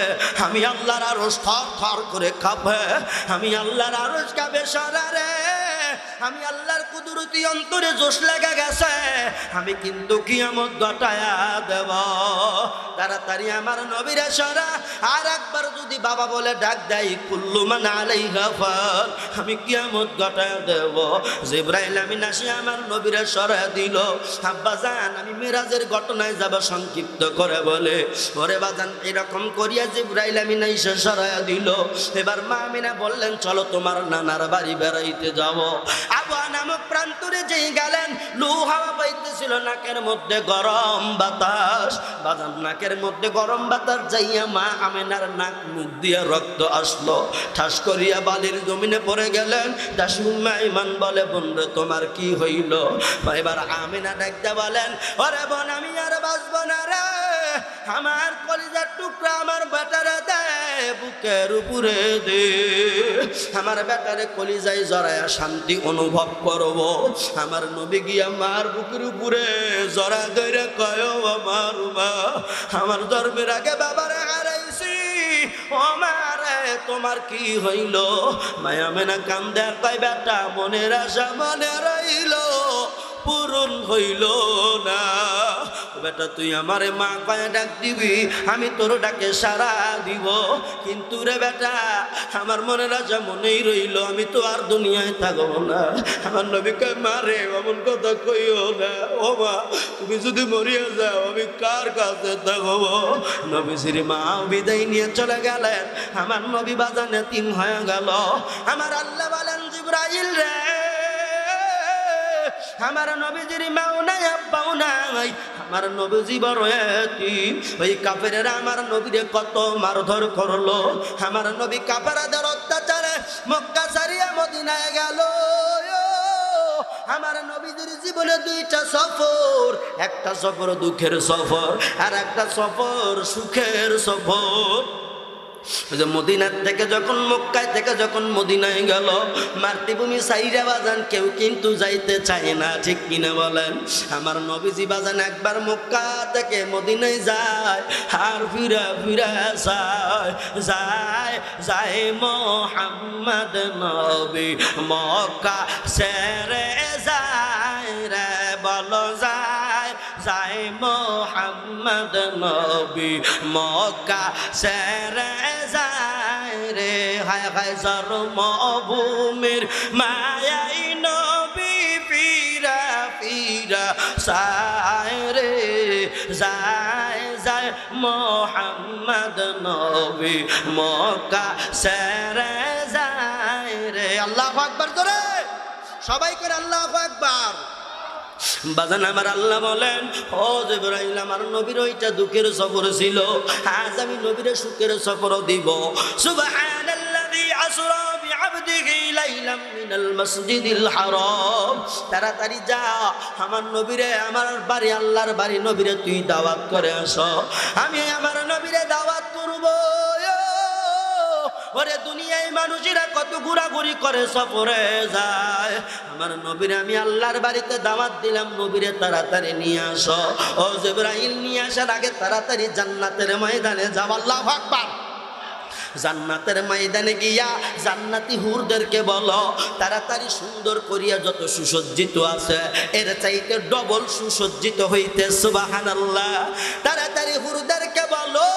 আমি আল্লাহর আরশ থর থর করে কাঁপে, আমি আল্লাহর আরশ কাঁপে সরা রে। আমি আল্লাহর কুদরতি অন্তরে জোশ লেগে গেছে, আমি কিন্তু কিয়ামত ঘটায়া দেব। তাড়াতাড়ি আমার নবীরে সরা। আর একবার যদি বাবা বলে ডাক দেয় কুল্লু মান আলাইহা ফান, আমি কিয়ামত ঘটায়া দেব। জিবরাইল আমিন আসি আমার নবীরে সরা দিল। আব্বা জান আমি মিরাজের ঘটনায় যাব সংক্ষিপ্ত করে বলে। ওরে বাজান এরকম করিয়া জিবরাইল আমিন এসে সরায়া দিল। এবার মা আমিনা বললেন চলো তোমার নানার বাড়ি বেড়াইতে যাব। আবুয়া নামক প্রান্তরে যেই গেলেন লু হাওয়া পাইতেছিল, নাকের মধ্যে গরম বাতাস। বাজান নাকের মধ্যে গরম বাতাস যাইয়া মা আমেনার নাক মুখ দিয়া রক্ত আসলো। ঠাস করিয়া বালির জমিনে পড়ে গেলেন। দাসী উম্মে আইমান বলে বোন রে তোমার কি হইল? এবার আমেনা ডাকতে বলেন ওরে বোন আমি আর বাঁচব না রে, আমার কলিজার টুকরা আমার বেটারে দে, বুকের উপরে দে, আমার বেটারে কলিজায় জড়ায়া শান্তি অনুভব করব। আমার নবী গিয়া মার বুকের উপরে জড়া ধরে কয় আমার মা আমার জন্মের আগে বাবারে হারাইছি, ও মারে তোমার কি হইল? মায়া মেনা কান্দে কয় বেটা মনের আশা মনে রইল পূরণ হইল না। বেটা তুই আমারে মা কয়ে ডাক দিবি, আমি তোর ডাকে সারা দিব, কিন্তু রে বেটা আমার মনের আশা মনেই রইল, আমি তো আর দুনিয়ায় থাকবো না। আমার নবী কয় মা রে এমন কথা কইও না, ও মা তুমি যদি মরিয়া যাও আমি কার কাছে থাকবো? নবীজির মা বিদায় নিয়ে চলে গেলেন। আমার নবী বাজান এতিম হয়ে গেল। আমার আল্লাহ বলেন জিবরাইল রে আমার নবীজির মাও নাই আব্বাও নাই, আমার নবীজি বড় এতিম। ওই কাফেরেরা আমার নবীরে কত মারধর করলো। আমার নবী কাফেরদের অত্যাচারে মক্কা ছাড়িয়া মদিনা মদিনায় গেল। আমার নবীদের জীবনে দুইটা সফর, একটা সফর দুঃখের সফর আর একটা সফর সুখের সফর। যে মদিনার থেকে যখন মক্কায় থেকে যখন মদিনায় গেল, মাতৃভূমি সাইরা বাজান কেউ কিন্তু যাইতে চায় না, ঠিক কিনা বলেন? আমার নবীজি বাজান একবার মক্কা থেকে মদিনায় যায় আর ফিরা ফিরা যায় যায় যায় মোহাম্মদ নবী মক্কা ছেড়ে যায় রে, বলো যায় যায় মোহাম্মদ নবী মক্কা ছেড়ে যায় রে। হায় হায় জন্মভূমির মায়াই নবী ফিরা ফিরা যায় রে, যায় যায় মোহাম্মদ নবী মক্কা ছেড়ে যায় রে। আল্লাহু আকবার করে সবাই করে আল্লাহু আকবার। বাজান আমার আল্লাহ বলেন, ও জিবরাইল আমার নবীর ওইটা দুঃখের সফর ছিল, আজ আমি নবীর সুখের সফর দিব। সুবহানাল্লাযী আসরা বিআবদিহি লাইলাম মিনাল মাসজিদিল হারাম। তাড়াতাড়ি যা আমার নবীরে, আমার বাড়ি আল্লাহর বাড়ি, নবীরে তুই দাওয়াত করে আসো, আমি আমার নবীরে দাওয়াত করব। ওরে দুনিয়ায় মানুষেরা কত ঘোরাঘুরি করে, সফরে যায়, আমার নবীরে আমি আল্লাহর বাড়িতে দাওয়াত দিলাম, নবীরে তাড়াতাড়ি নিয়ে আসো। ও জিবরাইল নিয়ে আসার আগে তাড়াতাড়ি জান্নাতের ময়দানে যাও। আল্লাহু আকবার। জান্নাতের ময়দানে গিয়া জান্নাতি হুরদেরকে বলো তাড়াতাড়ি সুন্দর করিয়া যত সুসজ্জিত আছে এর চাইতে ডবল সুসজ্জিত হইতে। সুবহানাল্লাহ। তাড়াতাড়ি হুরদেরকে বলো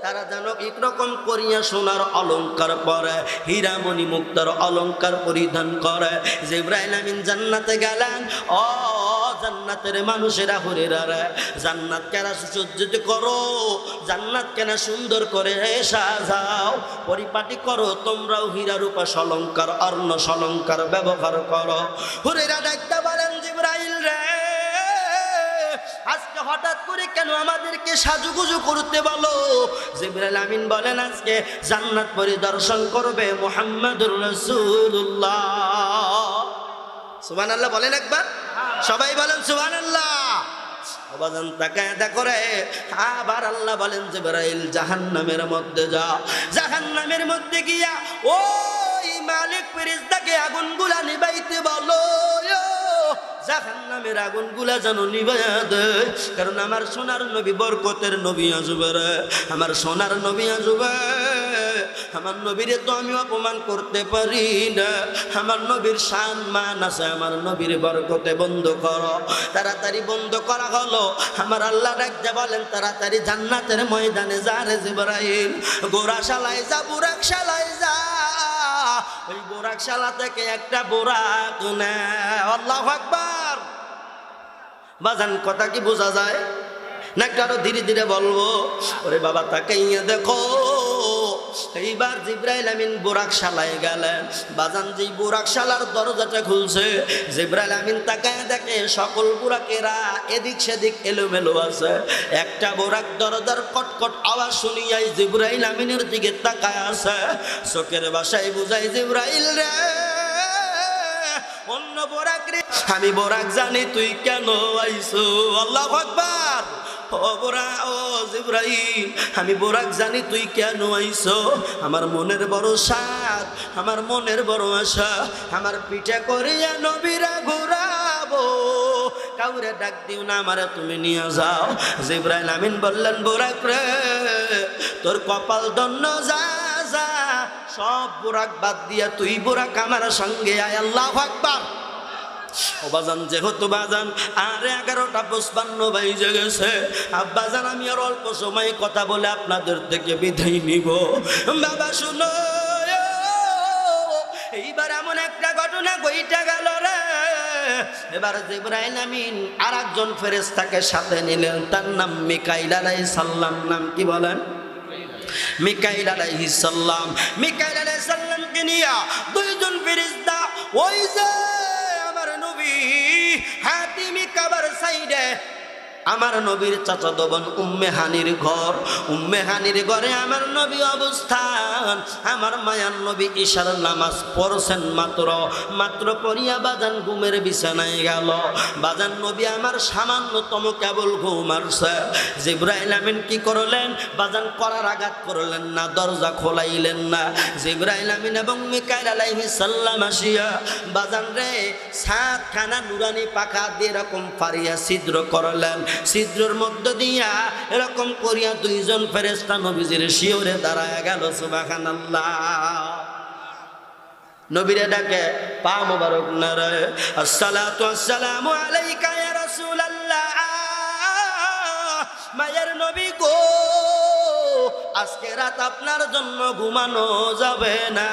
তারা যেন একরকম করিয়া সোনার অলংকার পরে, হীরামণি মুক্তার অলংকার পরিধান করে। জিবরাইল আমিন জান্নাতে গেলেন। ও জান্নাতের মানুষেরা, হুরেরা রে, জান্নাত কেনা সুসজ্জিত করো, জান্নাত কেনা সুন্দর করে সাজাও, পরিপাটি করো, তোমরাও হীরা রূপা অলংকার অর্ণ অলংকার ব্যবহার করো। হুরেরা ডাকতে বলেন, জিবরাইল রে আজকে হঠাৎ করে কেন আমাদেরকে সাজুগুজু করতে বলো? জিবরাইল আমিন বলেন, আজকে জান্নাত পরিদর্শন করবে মুহাম্মদুর রাসূলুল্লাহ। সুবহানাল্লাহ বলেন একবার, সবাই বলেন সুবহানাল্লাহ। বাজান তাকায় দেখো রে, আবার আল্লাহ বলেন জিবরাইল জাহান্নামের মধ্যে যা, জাহান্নামের মধ্যে গিয়া ওই মালিক ফেরেশতাকে আগুনগুলা নিভাইতে বলো, জাহান্নামের আগুনগুলা যেন নিভাইয়া দেয়। কারণ আমার সোনার নবী বরকতের নবী আসবে রে, আমার সোনার নবী আসবে। আমার নবীরে তো আমি অপমান করতে পারি না, আমার নবীর শান মান আছে, আমার নবীর বরকতে বন্ধ করো। তাড়াতাড়ি বন্ধ করা হলো। আমার আল্লাহ ডাকতে বলেন, তাড়াতাড়ি জান্নাতের ময়দানে যা রে জিবরাইল, গোরাশালায় যা, বুরাকশালায় যা, ওই বোরাকশালা থেকে একটা বোরাক নে। আল্লাহু আকবার। বাজান কথা কি বোঝা যায় না? আরো ধীরে ধীরে বলবো। ওরে বাবা তাকাইয়া দেখো, এইবার জিবরাইল আমিন বোরাকশালায় গেলেন। বাজান যেই বোরাকশালার দরজাটা খুলছে, জিবরাইল আমিন তাকায় দেখে সকল বোরাকেরা এদিক সেদিক এলোমেলো আছে। একটা বোরাক দরজার কটকট আওয়াজ শুনিয়াই জিবরাইল আমিনের দিকে তাকায় আছে। চোখের ভাষায় বুঝাই, জিবরাইল রে অন্য বোরাক রে, আমি বোরাক জানি তুই কেন আইছো। আল্লাহু আকবার। ও বোরা, ও জিবরাইল আমি বোরাক জানি তুই কেন আইছো। আমার মনের বড় সাদ, আমার মনের বড় আশা, আমার পিঠে করিয়া নবীরা ঘুরাবো, কাউরে ডাক দিও না, আমারে তুমি নিয়ে যাও। জিবরাইল আমিন বললেন, বোরাক রে তোর কপাল দন্ন, যা যা সব বোরাক বাদ দিয়া তুই বোরাক আমার সঙ্গে আয়। আল্লাহু আকবার। ও বাজান, যেহেতু বাজান আর 11:55 বাজে গেছে, আব্বাজান আমি আর অল্প সময় কথা বলে আপনাদের থেকে বিদায় নিব। বাবা শুনো, এইবার এমন একটা ঘটনা ঘইটা গেল রে। এবার জিবরাইল আমিন আর একজন ফেরেশতাকে সাথে নিলেন, তার নাম মিকাইল আলাইহিস সালাম। নাম কি বলেন? মিকাইল আলাইহিস সালাম। মিকাইল আলাইহিস সালামকে নিয়া দুইজন ফেরেশতা ওই যে আমার নবী হাতিমি কাবার সাইডে আমার নবীর চাচাতো বোন উম্মে হানির ঘর, উম্মে হানির ঘরে আমার নবী অবস্থান। আমার মায়ার নবী ঈশার নামাজ পড়ছেন মাত্র পড়িয়া বাজান ঘুমের বিছানায় গেল। বাজান নবী আমার সামান্যতম কেবল ঘুম আসছে। জিবরাইল আমিন কি করলেন? বাজান করার আঘাত করলেন না, দরজা খোলাইলেন না। জিবরাইল আমিন এবং মিকাইল আলাইহিস সালাম আসিয়া বাজান রে সাতখানা নুরানি পাখা দিয়ে এরকম পারিয়া ছিদ্র করলেন। ছিদ্রের মধ্য দিয়া এরকম করিয়া দুইজন ফেরেশতা নবীজির শিওরে দাঁড়ায় গেল। সুবহানাল্লাহ। নবীরে ডাকে পা মোবারক নারায়, আসসালাতু আসসালামু আলাইকা ইয়া রাসূলুল্লাহ। মায়ের নবী গো, আজকে রাত আপনার জন্য ঘুমানো যাবে না।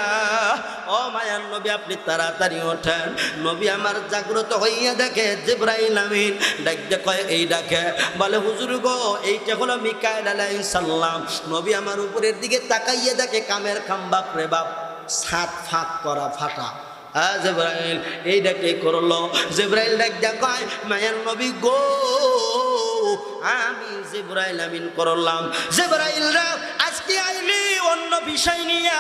ও মায়ার নবী আপনি তাড়াতাড়ি ওঠেন। নবী আমার জাগ্রত হইয়া দেখে জিবরাইল আমিন ডাকতে কয় এই ডাকে, বলে হুজুর গো এইটা হলো মিকাইল আলাইহিস সালাম। নবী আমার উপরের দিকে তাকাইয়া দেখে কামের খাম্বা প্রে বাপ সাত ফাঁক করা ফাটা। জিবরাইল এই ডাকে করলো। জিবরাইল ডাক কয় মায়ার নবী গো, আমি জিবরাইল আমিন করলাম। জিবরাইল রা আজকে আইলি অন্য বিষয় নিয়া,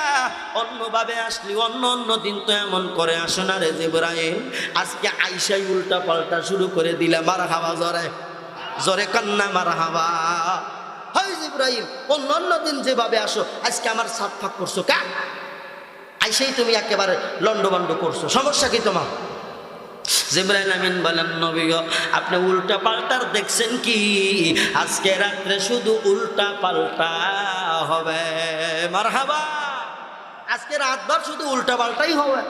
অন্যভাবে আসলি, অন্য দিন তো এমন করে আসো না রে জিবরাইল। আজকে আইসাই উল্টা পাল্টা শুরু করে দিলে। মারহাবা, জোরে জোরে কান্না মারহাবা। হয় জিবরাইল অন্য দিন যেভাবে আসো, আজকে আমার সাত ফাঁক করছো কা? আইসাই তুমি একেবারে লন্ডভন্ড করছো, সমস্যা কি তোমার? জিবরাইল আমিন বলেন নবী গো আপনি উল্টা পাল্টার দেখছেন কি? আজকে রাত্রে শুধু উল্টা পাল্টা হবে। মারহাবা, আজকে রাতভর শুধু উল্টা পাল্টাই হবে।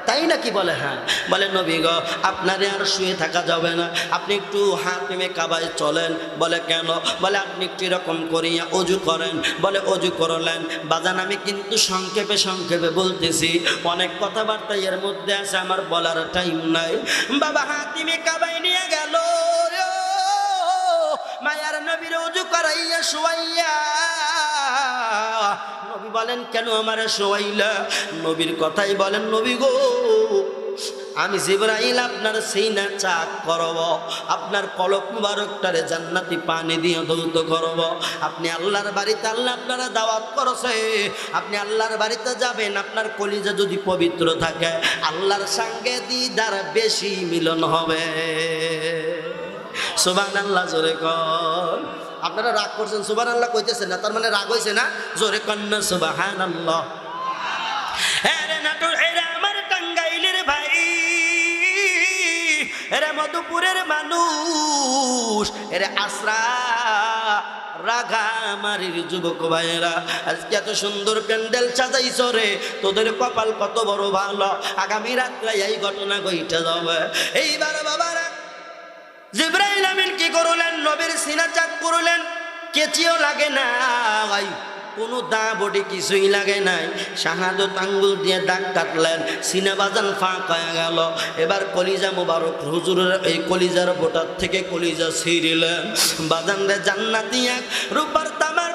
তাই নাকি? বলে হ্যাঁ। বলে নবী গো আপনারে আর শুয়ে থাকা যাবে না, আপনি একটু হাতিমে কাবায় চলেন। বলে কেন? বলে আপনি একটু এরকম করিয়া অজু করেন। বলে অজু করলেন। বাজান আমি কিন্তু সংক্ষেপে বলতেছি, অনেক কথাবার্তা এর মধ্যে আছে, আমার বলার টাইম নাই। বাবা হাতিমে কাবায় নিয়ে গেল, মায়ার নবীর অজু করাইয়া শোয়াইয়া। নবী বলেন কেন আমারে শোয়াইলা? নবীর কথাই বলেন নবী গো আমি জিবরাইল আপনার সিনা চাক করব, আপনার কলব মুবারকটারে জান্নাতি পানি দিয়ে ধৌত করব। আপনি আল্লাহর বাড়িতে, আল্লাহ আপনারা দাওয়াত করেছে, আপনি আল্লাহর বাড়িতে যাবেন। আপনার কলিজা যদি পবিত্র থাকে, আল্লাহর সঙ্গে দিদার বেশি মিলন হবে। সুবহানাল্লাহ, জোরে কর। আপনারা রাগ করছেন, সুবহানাল্লাহ কইতেছেন না, তার মানে রাগ হইছে না? জোরে কন্না সুবহানাল্লাহ। আরে নাটুর এরা আমার টাঙ্গাইলের ভাই, এরা মধুপুরের মানুষ, এরা আসরা রাগামারির যুবক ভাইয়েরা, আজকে এত সুন্দর প্যান্ডেল সাজাইছ রে, তোদের কপাল কত বড় ভালো। আগামী রাত্রে এই ঘটনা ঘটে যাবে। এইবার বাবারা জিবরাইল আমিন কি করলেন? নবীর সিনা চাক করলেন, কেচিও লাগে না, কোনো দা বডি কিছুই লাগে নাই। শাহাদত আঙ্গুল দিয়ে দাগ কাটলেন, সিনা বাজান ফাঁক হয়ে গেল। এবার কলিজা মুবারক হুজুরের এই কলিজার বোটার থেকে কলিজা ছিঁড়িলেন। বাজান রে জান্নাতি এক রূপার তামার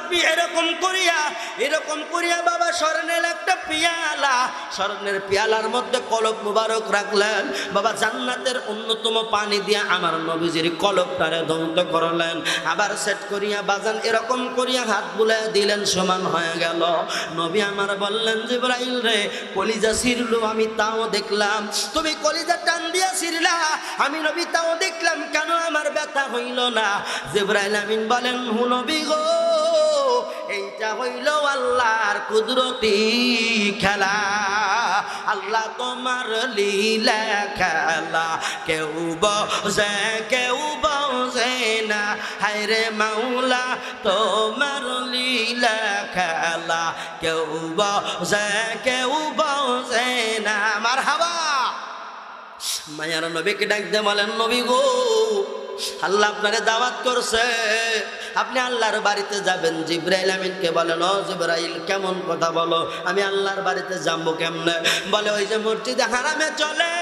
এরকম করিয়া বাবা স্বর্ণের একটা পিয়ালা, স্বর্ণের পিয়ালার মধ্যে কলব মুবারক রাখলেন। বাবা জান্নাতের অন্যতম পানি দিয়ে আমার নবীজির কলবটারে ধৌত করলেন। আবার সেট করিয়া বাজান এরকম করিয়া হাত বুলাইয়া দিলেন, সমান হয়ে গেল। নবী আমার বললেন জিবরাইল রে কলিজা ছিঁড়লো, আমি তাও দেখলাম। তুমি কলিজা টান দিয়া ছিঁড়লা, আমি নবী তাও দেখলাম, কেন আমার ব্যথা হইল না? জিবরাইল আমিন বলেন হু নবী গো এইটা হইল আল্লাহর কুদরতি খেলা, আল্লাহ তোমার লীলা খেলা, কেউ বোঝে না, হায়রে মাওলা তোমার লীলা খেলা, কেউ বোঝে না। মারহাবা। মায়ার নবীকে ডাক দিয়ে বলেন নবী গো আল্লাহ আপনারে দাওয়াত করছে, আপনি আল্লাহর বাড়িতে যাবেন। জিবরাইল আমিনকে বলেন ও জিবরাইল কেমন কথা বলো, আমি আল্লাহর বাড়িতে যাবো কেমনে? বলে ওই যে মসজিদে হারামে চলে,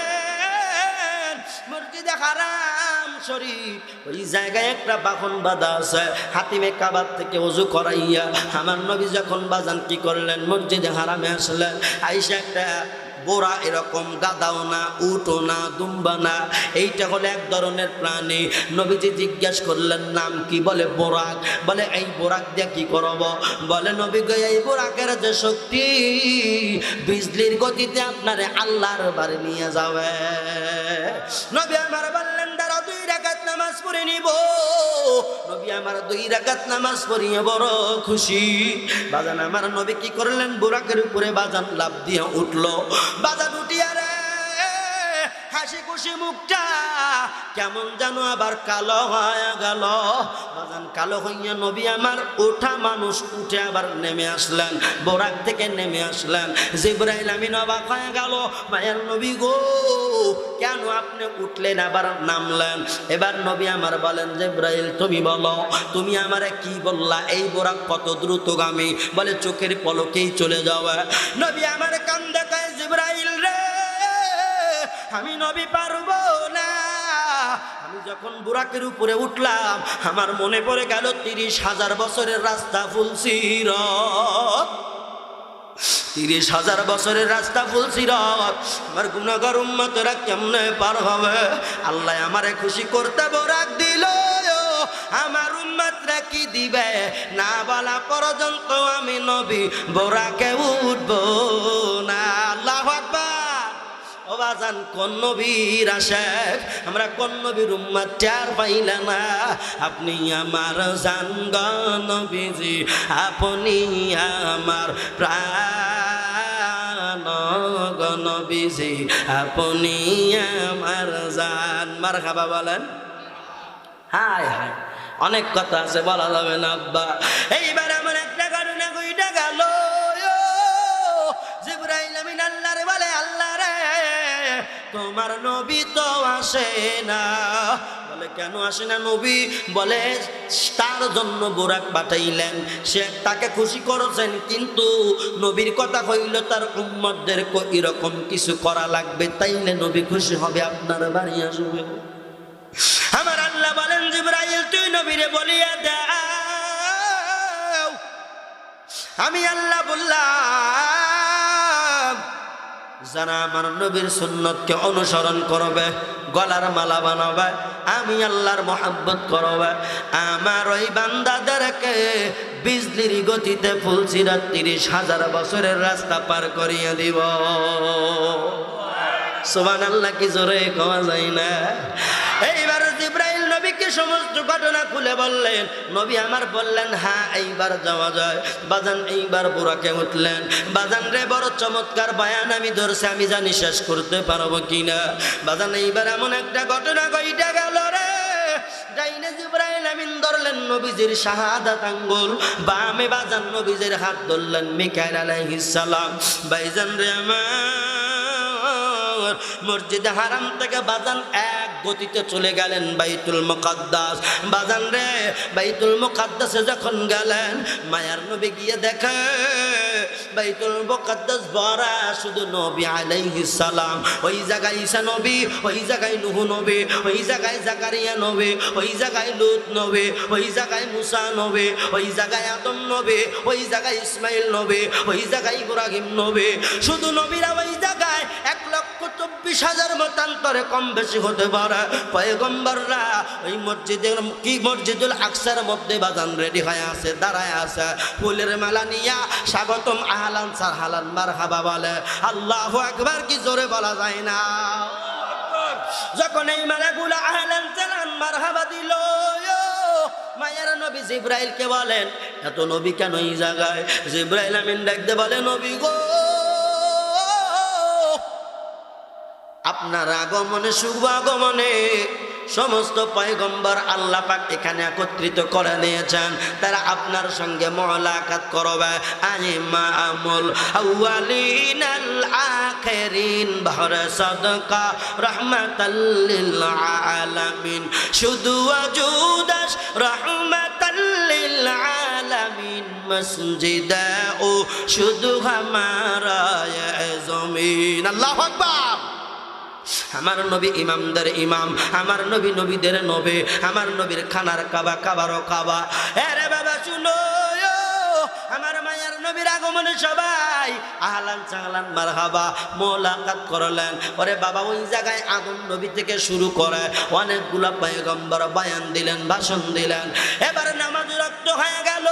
মসজিদে হারাম শরীফ, ওই জায়গায় একটা বাহন বাঁধা আছে। হাতিমে কাবার থেকে ওযু করাইয়া আমার নবী যখন বাজান কি করলেন, মসজিদে হারামে আসলেন। আইসা একটা বোরা এরকম গাদাও না, উটও না, দুম্বা না, এইটা হলো এক ধরনের প্রাণী। নবীজি জিজ্ঞেস করলেন নাম কি? বলে বোরাক। বলে এই বোরাক দিয়ে কি করব? বলে নবী গো এই বোরাকের যে শক্তি, বিজলির গতিতে আপনারে আল্লাহর বাড়ি নিয়ে যাবে। নবী আমার বললেন দাঁড়াও 2 রাকাত নামাজ পড়ে নিব। নবী আমার 2 রাকাত নামাজ পড়িয়ে বড় খুশি। বাজান আমার নবী কি করলেন? বোরাকের উপরে বাজান লাফ দিয়ে উঠলো। বাজান উঠিয়া রে হাসি খুশি মুখটা কেমন যেন আবার কালো হয়ে গেল। বাজান কালো হইয়া নবী আমার ওঠা মানুষ উঠে আবার নেমে আসলেন, বোরাক থেকে নেমে আসলেন। জিবরাইল আমিন অবাক হয়ে গেল, মায়ের নবী গো কেন আপনি উঠলেন আবার নামলেন? এবার নবী আমার বলেন জিবরাইল তুমি বলো, তুমি আমারে কি বললা? এই বোরাক কত দ্রুতগামী? বলে চোখের পলকেই চলে যাওয়া। নবী আমার কান দেখায় জিবরাইল রে আমি নবী পারবো না। আমি যখন বুরাকের উপরে উঠলাম আমার মনে পড়ে গেল 30,000 বছরের রাস্তা ফুলসিরাত, 30,000 বছরের রাস্তা ফুলসিরাত। আমার গুনাহগার উম্মতরা কেমনে পার হবে? আল্লাহ আমারে খুশি করতে বোরাক দিল, আমার উম্মতরা কি দিবে না বলা পর্যন্ত আমি নবী বোরাকে উঠবো না। আল্লাহু আকবার। ও বাজান কোন নবীর আশেক, আমরা কোন নবীর উম্মত চার পাইলা না। আপনি আমার জান গো নবীজি, আপনি আমার প্রাণ গো নবীজি, আপনি আমার জান। মারহাবা বলেন। হায় হায় অনেক কথা আছে বলা যাবে না আব্বা। এইবার আমার একটা ঘটনা কইটা গেল। জিবরাইল আমিন আল্লাহরে বলে আল্লাহ রে তোমার নবী তো আসে না। বলে কেন আসে না নবী? বলে তার জন্য বোরাক পাঠাইলেন, সে তাকে খুশি করেছেন, কিন্তু নবীর কথা কইল তার উম্মতদের এরকম কিছু করা লাগবে, তাইলে নবী খুশি হবে, আপনার বাড়ি আসবে। আমার আল্লাহ বলেন জিবরাইল তুই নবীরে বলিয়া দাও আমি আল্লাহ বললাম যারা আমার নবীর সুন্নতকে অনুসরণ করবে, গলার মালা বানাবে, আমি আল্লাহর মহব্বত করবে, আমার ওই বান্দাদেরকে বিজলির গতিতে ফুলসিরাত 30,000 বছরের রাস্তা পার করিয়ে দিব। সুবহানাল্লাহ কি জোরে কওয়া যায় না? এইবার জিবরাইল নবীকে সমস্ত ঘটনা খুলে বললেন। নবী আমার বললেন হ্যাঁ এইবার যাওয়া যায়। বাজান এইবার বুরাকে উঠলেন। বাজান রে বড় চমৎকার বয়ান আমি ধরছি, আমি জানি শেষ করতে পারবো কিনা। বাজান এইবার এমন একটা ঘটনা কইটা গেল রে, ডাইনে জিবরাইল আমিন ধরলেন নবীজির শাহাদাত আঙ্গুল, বামে বাজান নবীজির হাত ধরলেন মিকাইল আলাইহিস সালাম। ভাইজান রে আমার মসজিদে হারাম থেকে বাজান এক গতিতে চলে গেলেন বাইতুল মুকাদ্দাস। বাজান রে বাইতুল মুকাদ্দাসে যখন গেলেন মায়ার নবী গিয়ে দেখে বাইতুল মুকাদ্দাস ভরা শুধু নবী আলাইহিস সালাম। ওই জায়গায় ঈসা নবী, ওই জায়গায় নূহ নবী, ওই জায়গায় জাকারিয়া নবী, ওই জায়গায় লূত নবী, ওই জায়গায় মুসা নবী, ওই জায়গায় আদম নবী, ওই জায়গায় ইসমাইল নবী, ওই জায়গায় ইব্রাহিম নবী। শুধু নবীরা ওই জায়গায় 1,24,000 মতান্তরে কম বেশি হতে পারে। পয়গম্বররা ওই মসজিদের কি মসজিদুল আকসার মধ্যে বাজান রেডি হয়ে আছে, দাঁড়ায় আছে, ফুলের মালা নিয়া স্বাগতম আহলান সাহলান মারহাবা বলে। আল্লাহু আকবার কি জোরে বলা যায় না? যখন এই মালাগুলো আহলান সাহলান মারহাবা দিল, মায়ের নবী জিবরাইলকে বলেন এত নবী কেন এই জায়গায়? জিবরাইল আমিন ডাকতে বলে নবী গো আপনার আগমনে শুভ আগমনে সমস্ত পয়গম্বর আল্লাহ পাক এখানে একত্রিত করে নিয়েছেন, তারা আপনার সঙ্গে মুলাকাত করবে। আইমামুল আউয়ালিন আল আখিরিন বহরে সাদকা রাহমাতাল লিল আলামিন, শুধু ওয়াজুদাস রাহমাতাল লিল আলামিন, মসজিদে ও শুধু হামারা ইয়া জমিন। আল্লাহু আকবার। আমার নবী ইমামদের ইমাম, আমার নবী নবীদের নবী, আমার নবীর খানার কাবা কাবারও কাবা। আরে বাবা শুনো, আমার মায়ের নবী নবীর আগমনে সবাই আহলান সাহলান মারহাবা মোলাকাত করলেন। ওরে বাবা, ওই জায়গায় আদম নবী থেকে শুরু করে অনেকগুলা পয়গম্বর বয়ান দিলেন, ভাষণ দিলেন। এবার নামাজ রক্ত হয়ে গেল।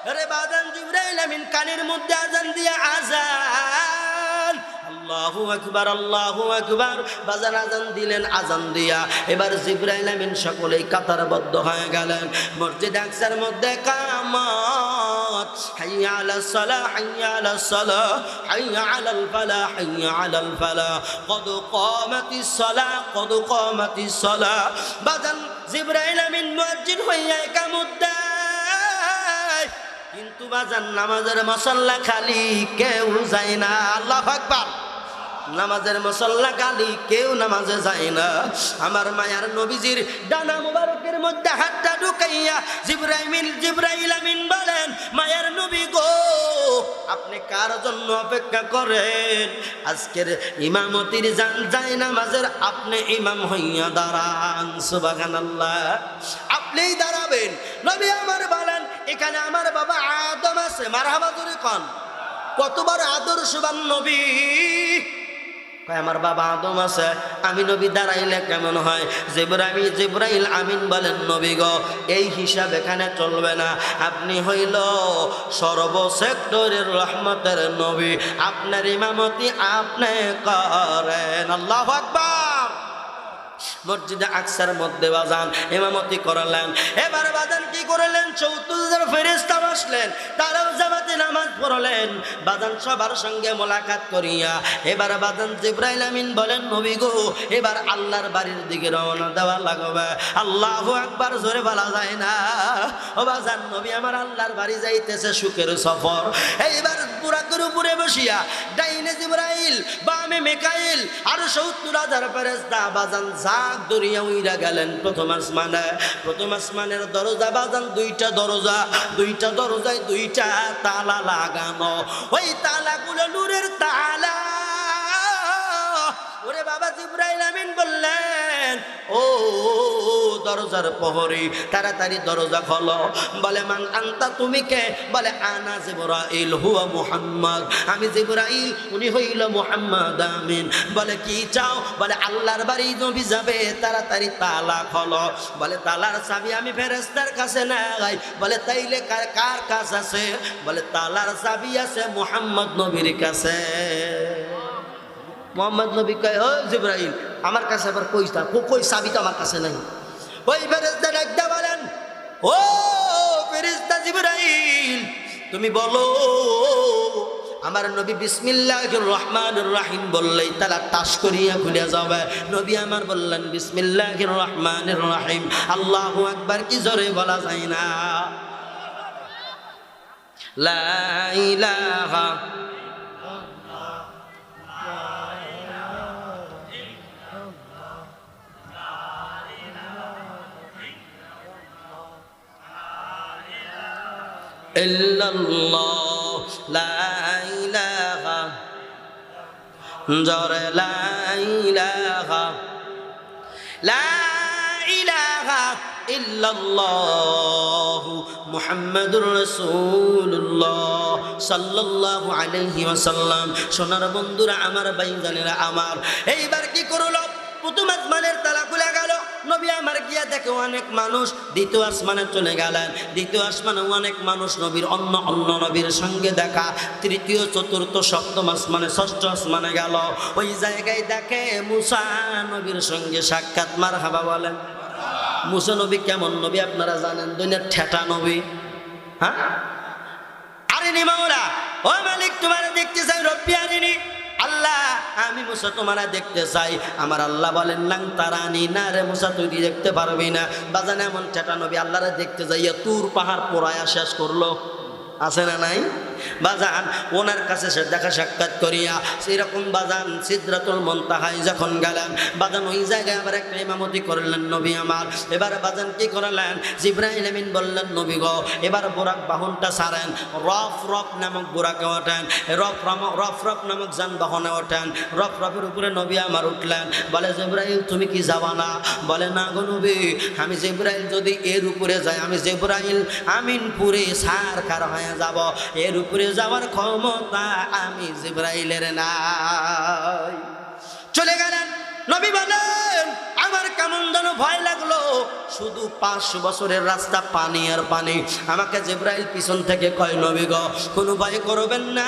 আরে বাজান জিবরাইল আমিন কানের মধ্যে আজান দিয়ে আজান, আল্লাহু আকবার আল্লাহু আকবার, বাজান আজান দিলেন। আজান দিয়া এবার জিবরাইল আমিন সকলেই কাতারবদ্ধ হয়ে গেলেন। মসজিদ আকসার মধ্যে কামাত, হাইয়া আলাস সালাহ হাইয়া আলাস সালাহ হাইয়া আলাল ফালাহ হাইয়া আলাল ফালাহ, কদ কামাতিস সালাহ কদ কামাতিস সালাহ। বাজান জিবরাইল আমিন মুয়াজ্জিন হইয়া ইকামত দেয়, কিন্তু বাজান নামাজের মুসাল্লা খালি কেউ যায় না। আল্লাহু আকবার। নামাজের মুসাল্লা খালি কেউ নামাজে যায় না। আমার মায়ার নবীজির ডানা মুবারকের মধ্যে হাতটা ঢুকাইয়া জিবরাইল আমিন বলেন, মায়ার নবী গো, আপনি কার জন্য অপেক্ষা করেন? আজকের ইমামতির যায় নামাজের আপনি ইমাম হইয়া দাঁড়ান। সুবহানাল্লাহ, আপনিই দাঁড়াবেন। নবী আমার বলেন, এখানে আমার বাবা আদম আছে, মারহাবা জোরে কোন। কতবার আদর্শবান নবী। আমার বাবা আদম আছে, আমি নবী দাঁড়াইলে কেমন হয়? জিবরাইল আমিন বলেন, নবী গো, এই হিসাব এখানে চলবে না। আপনি হইল সর্বসেক্টরের রহমতের নবী, আপনার ইমামতি আপনি করেন। আল্লাহু আকবার। মসজিদে আকসার মধ্যে বাজান ইমামতি করালেন। এবার বাজান কি করলেন? ৭৪ ফেরেশতা বসলেন, তারাও জামাতে নামাজ পড়লেন। বাজান সবার সঙ্গে মোলাকাত করিয়া এবার বাজান জিবরাইল আমিন বলেন, নবী গো, এবার আল্লাহর বাড়ির দিকে রওনা দেওয়া লাগবে। আল্লাহু আকবার জোরে বলা যায় না। ও বাজান, নবী আমার আল্লাহর বাড়ি যাইতেছে, সুখের সফর। এইবার বুরাকের উপরে বসিয়া ডাইনে জিবরাইল, বামে মিকাইল, আর ৭০,০০০ ফেরেশতা বাজান জাগ দরিয়া উইরা গেলেন প্রথম আসমানে। প্রথম আসমানের দরজা বাজান দুইটা দরজায় দুইটা তালা লাগানো। ওই তালাগুলো নূরের তালা। ওরে বাবা, জিবরাইল আমিন বললেন, ও দরজার প্রহরী, তাড়াতাড়ি দরজা খোলো। বলে, মান আনতা, তুমি কে? বলে, আনা জিবরাইল হুয়া মুহাম্মদ, আমি জিবরাইল, উনি হইল মুহাম্মদ আমিন। বলে, কি চাও? বলে, আল্লাহর বাড়ি নবী যাবে, তাড়াতাড়ি তালা খোলো। বলে, তালার চাবি আমি ফেরেশতার কাছে নাই। বলে, তাইলে কার কাছে আছে? বলে, তালার চাবি আছে মুহাম্মদ নবীর কাছে। মোহাম্মদ নবী কয়, ও জিবরাইল, আমার কাছে আবার কই চাবি তো আমার কাছে নাই। ওই ফেরেশতা ডাকতে বলেন, ও ফেরেশতা জিবরাইল, তুমি বলো। আমার নবী বিসমিল্লাহির রহমানির রহিম বললেই তালা টাস করিয়া খুলে যাবে। নবী আমার বললেন, বিসমিল্লাহির রহমানির রহিম, আল্লাহু আকবার কি জোরে বলা যায় না? লা ইলাহা ইল্লাল্লাহ, লা ইলাহা, জোরে লা ইলাহা, লা ইলাহা ইল্লাল্লাহ মুহাম্মাদুর রাসূলুল্লাহ সাল্লাল্লাহু আলাইহি ওয়াসাল্লাম। সোনার বন্ধুরা আমার, ভাইজানেরা আমার, এইবার কি করলো? প্রথম আসমানের তালা খুলে গেল। নবী আমার গিয়া দেখে অনেক মানুষ। দ্বিতীয় আসমানে চলে গেলেন। দ্বিতীয় আসমানে অনেক মানুষ, নবীর অন্য নবীর সঙ্গে দেখা। তৃতীয়, চতুর্থ, সপ্তম আসমানে, ষষ্ঠ আসমানে গেল। ওই জায়গায় দেখে মুসা নবীর সঙ্গে সাক্ষাৎ। মারহাবা বলেন। মুসা নবী কেমন নবী আপনারা জানেন? দুনিয়ার ঠেটা নবী। হ্যাঁ, আরিনি মাওলা, ও মালিক, তোমার দেখতে চাই। রব্বি আরিনি, আল্লাহ আমি মুসা তোমারা দেখতে চাই। আমার আল্লাহ বলেন, লাং তারানি, না রে মুসা, তুই দেখতে পারবি না। বাজান এমন ঠেটা নবী আল্লাহরে দেখতে যাইয়া তুর পাহাড় পোড়ায়া শেষ করলো। আছে না নাই? বাজান ওনার কাছে সে দেখা সাক্ষাৎ করিয়া সেরকম বাজান সিদরাতুল মুনতাহায় যখন গেলেন বাজান ওই জায়গায় আবার একটা ইমামতি করলেন নবী আমার। এবার বাজান কি করলেন, জিবরাইল আমিন বললেন নবী গো এবার বুরাক বাহনটা ছাড়েন, রফ রফ নামক বুরাকে ওঠেন, রফ রফ নামক যানবাহনে ওঠেন। রফ রফের উপরে নবী আমার উঠলেন। বলে জিবরাইল তুমি কি যাবা না? বলে না গো নবী, আমি জিবরাইল যদি এর উপরে যাই আমি জিবরাইল আমিনপুরে সারকার হয়ে যাব, এর উপরে যাওয়ার ক্ষমতা আমি জিবরাইলের নাই। চলে গেলেন। নবী বলেন আমার কেমন যেন ভয় লাগলো, শুধু 500 বছরের রাস্তা পানি আর পানি। আমাকে জিবরাইল পিছন থেকে কয় নবী গো কোনো ভয় করবেন না,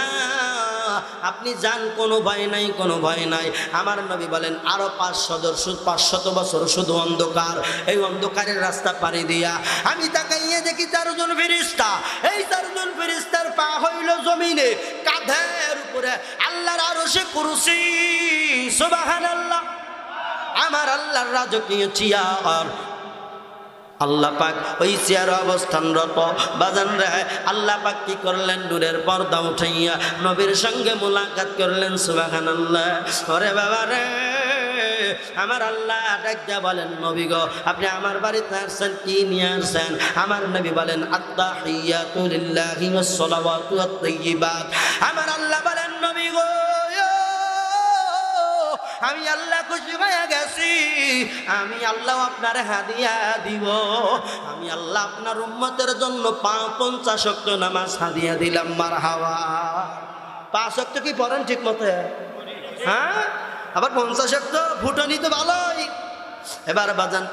আপনি যান, কোনো ভয় নাই, কোনো ভয় নাই। আমার নবী বলেন আরো 500 বছর শুধু অন্ধকার। এই অন্ধকারের রাস্তা পাড়ি দিয়া আমি তাকাইয়ে দেখি 4 জন ফেরেশতা। এই 4 জন ফেরেশতার পা হইল জমিনে, কাঁধের উপরে আল্লাহর আরশে কুরসি। সুবহানাল্লাহ। আমার আল্লাহর রাজকীয় চেয়ার। আল্লাহ পাক ওই চেয়ারে অবস্থানরত। বাজান রে আল্লাহ পাক কি করলেন, নূরের পর্দা উঠাইয়া নবীর সঙ্গে মুলাকাত করলেন। সুবহানাল্লাহ। ওরে বাবা রে, আমার আল্লাহ ডাকতে বলেন নবী গো আপনি আমার বাড়িতে আসছেন, কি নিয়ে আসছেন? আমার নবী বলেন আত্তাহিয়াতু লিল্লাহি ওয়াস সালাওয়াতু ওয়াত তাইয়্যিবাত। আমার আল্লাহ বলেন নবী গো আমি আল্লাহ খুশি হয়ে গেছি, আমি আল্লাহ আপনার হাদিয়া দিব। আমি আল্লাহ আপনার উম্মতের জন্য 50 ওয়াক্ত নামাজ হাদিয়া দিলাম। মারহাবা। 5 ওয়াক্ত কি পড়েন ঠিক মতো? হ্যাঁ, আবার 50 ওয়াক্ত ফুটনি তো ভালোই। এবার বাজান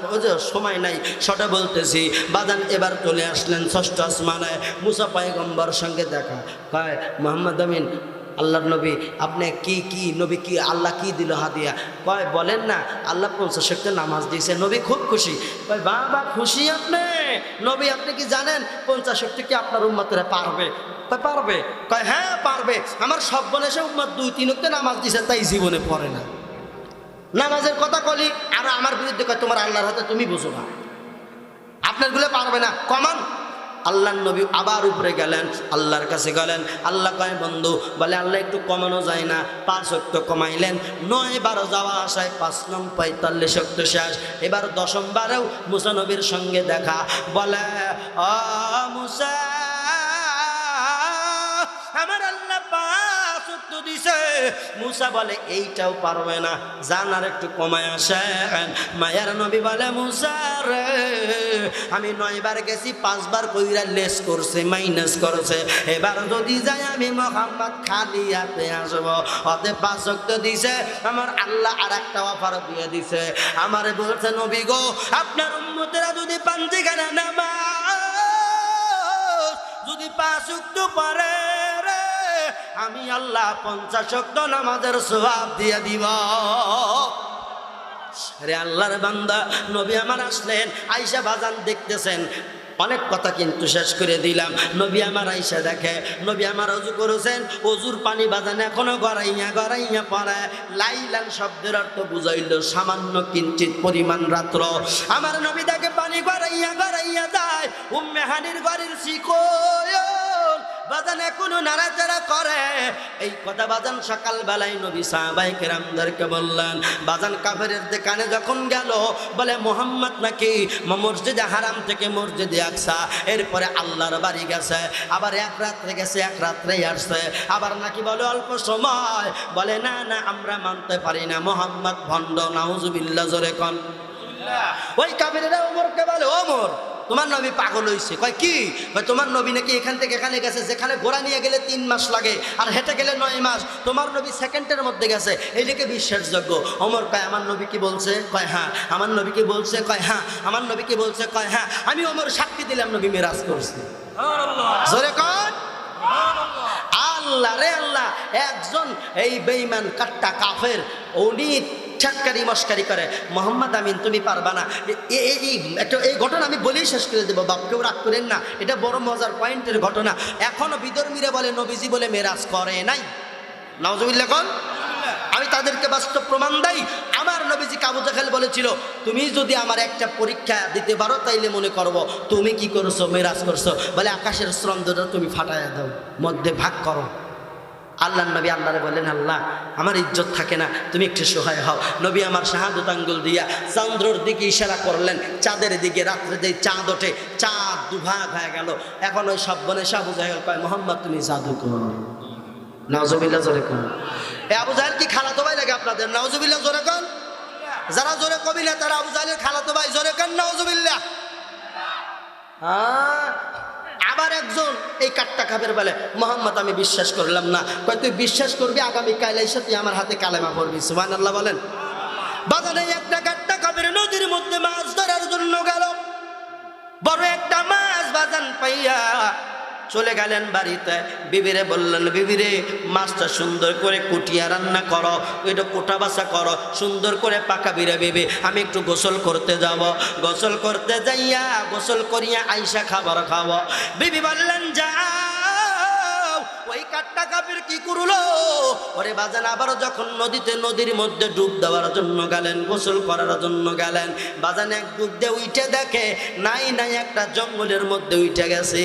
সময় নাই শর্টে বলতেছি। বাজান এবার চলে আসলেন 6ষ্ঠ আসমানে। মুসা পয়গম্বর সঙ্গে দেখা। কয় মুহাম্মদ আমিন আল্লাহর নবী আপনি কি নবী কি আল্লাহ কি দিল হাদিয়া? কয় বলেন না, আল্লাহ 50 ওয়াক্ত নামাজ দিয়েছে। নবী খুব খুশি। কয় বাবা খুশি আপনি? নবী আপনি কি জানেন 50 ওয়াক্ত কি আপনার উম্মতরা পারবে? কয় পারবে। কয় হ্যাঁ পারবে। আমার সব বনেসে উম্মত 2-3 ওয়াক্ত নামাজ দিয়েছে, তাই জীবনে পড়ে না। নামাজের কথা কলি আর আমার বিরুদ্ধে কয় তোমার আল্লাহর হাতে তুমি বুঝো না, আপনারগুলো পারবে না, কমান। আল্লাহর নবী আবার উপরে গেলেন, আল্লাহর কাছে গেলেন। আল্লাহ কয় বন্ধু বলে আল্লাহ একটু কমানো যায় না? 5 ওয়াক্ত কমাইলেন। 9-12 যাওয়া আসায় 5 নং 45 ওয়াক্ত শেষ। এবার 10ম বারেও মুসা নবীর সঙ্গে দেখা। বলে ও মুসা আমার আল্লাহ 5 ওয়াক্ত দিছে। মুসা বলে এইটাও পারবে না, জান আর একটু কমায় আসেন। মায়ার নবী বলে মুসা রে আমি 9 বার গেছি, 5 বার কইরা লেস করছে, মাইনাস করছে। এবার যদি যাই আমি মুহাম্মদ খালি হাতে আসব। অতএব 5 ওয়াক্ত দিছে। আমার আল্লাহ আর একটা অফার দিয়ে দিছে। আমারে বলছে নবী গো আপনার উম্মতেরা যদি পাঞ্জিখানা নামাজ যদি 5 ওয়াক্ত পড়ে আমি আল্লাহ 50 ওয়াক্ত নামাজের সওয়াব দিয়ে দিব। রে আল্লাহর বান্দা নবী আমার আসলেন। আয়েশা বাজান দেখতেছেন। অনেক কথা কিন্তু শেষ করে দিলাম। নবী আমার আয়েশা দেখে নবী আমার ওযু করেছেন, ওযুর পানি বাজান এখনো গড়াইয়া পড়ে। লাইলান শব্দের অর্থ বুঝাইল সামান্য কিঞ্চিত পরিমাণ রাত্র। আমার নবী দেখে পানি গড়াইয়া যায়। উম্মে হানির ঘরের শিকল বাজান এখনো নাড়াচাড়া করে। এই কথা বাজান সকালবেলায় নবী সাহাবায়ে কেরামদেরকে বললেন। বাজান কাফেরের দোকানে যখন গেল বলে মুহাম্মদ নাকি মসজিদে হারাম থেকে মসজিদে আকসা, এরপরে আল্লাহর বাড়ি গেছে, আবার 1 রাত্রে গেছে 1 রাত্রেই আসছে, আবার নাকি বলে অল্প সময়। বলে না না আমরা মানতে পারি না, মুহাম্মদ ভণ্ড। নাউজুবিল্লাহ, জোরে কোন। ওই কাফেরেরা ওমরকে বলে ওমর তোমার নবী পাগল হইছে। কয় কি? কয় তোমার নবী নাকি এখান থেকে এখানে গেছে, যেখানে ঘোড়া নিয়ে গেলে 3 মাস লাগে আর হেঁটে গেলে 9 মাস। তোমার নবী সেকেন্ডের মধ্যে গেছে, এই দিকে বিশ্বাসযোগ্য। ওমর কয় আমার নবী কি বলছে? কয় হ্যাঁ। আমার নবী কি বলছে? কয় হ্যাঁ। আমার নবী কি বলছে? কয় হ্যাঁ। আমি ওমর সাক্ষী দিলাম নবী মেরাজ করছে। জোরে কন আল্লাহ রে আল্লাহ। একজন এই বেঈমান কাট্টা কাফের উনি ঠাট্টারি মস্কারি করে, মোহাম্মদ আমিন তুমি পারবা না। এই ঘটনা আমি বলেই শেষ করে দেবো, বাপ কেউ রাগ করেন না, এটা বড় মজার পয়েন্টের ঘটনা। এখনো বিধর্মীরা বলে নবীজি বলে মেরাজ করে নাই। নাউজুবিল্লাহ কোন। আমি তাদেরকে বাস্তব প্রমাণ দেই। আমার নবীজিকে আবু জাহেল বলেছিল, তুমি যদি আমার একটা পরীক্ষা দিতে পারো তাইলে মনে করব তুমি কি করছো, মেরাজ করছো। বলে আকাশের স্রন্দটা তুমি ফাটাইয়া দাও, মধ্যে ভাগ করো। আল্লাহ নবী আল্লাহরে বললেন, আল্লাহ আমার ইজ্জত থাকে না, তুমি একটু সহায় হও। নবী আমার শাহাদত আঙ্গুল দিয়া চন্দ্রর দিকে ইশারা করলেন, চাঁদের দিকে। রাত্রে যে চাঁদ ওঠে, চাঁদ দুভাগ হয়ে গেল। এখন ওই সব বনে আবু জাহেল কয়, মোহাম্মদ তুমি জাদু করো। নাউজুবিল্লাহ জোরে কোন। এ আবু জাহেল কি খালাতো ভাই লাগে আপনাদের? নাউজুবিল্লাহ জোরে কোন। যারা জোরে কবি না তারা আবু জাহেলের খালাতো ভাই, জোরে কোন নাউজুবিল্লাহ। আবার একজন এই কাট্টা কাফের বলে, মোহাম্মদ আমি বিশ্বাস করলাম না। কয় তুই বিশ্বাস করবি, আগামী কাল এসে তুই আমার হাতে কালেমা পড়বি। সুবহানাল্লাহ বলেন। বাজারে একটা কাট্টা কাফের নদীর মধ্যে মাছ ধরার জন্য গেল। বড় একটা মাছ বাজান পাইয়া চলে গেলেন বাড়িতে। বিবিরে বললেন, বিবিরে মাছটা সুন্দর করে কুটিয়া রান্না করো, ওইটা কোটা বাসা করো, সুন্দর করে পাকা বিরে বিবি আমি একটু গোসল করতে যাব। গোসল করতে যাইয়া গোসল করিয়া আইসা খাবার খাবো। বিবি বললেন, যাও। ওই কাট্টা কাফের কি করলো, ওরে বাজান আবারও যখন নদীর মধ্যে ডুব দেওয়ার জন্য গেলেন, গোসল করার জন্য গেলেন, বাজান এক ডুব দিয়ে উঠে দেখে নাই একটা জঙ্গলের মধ্যে উঠে গেছে।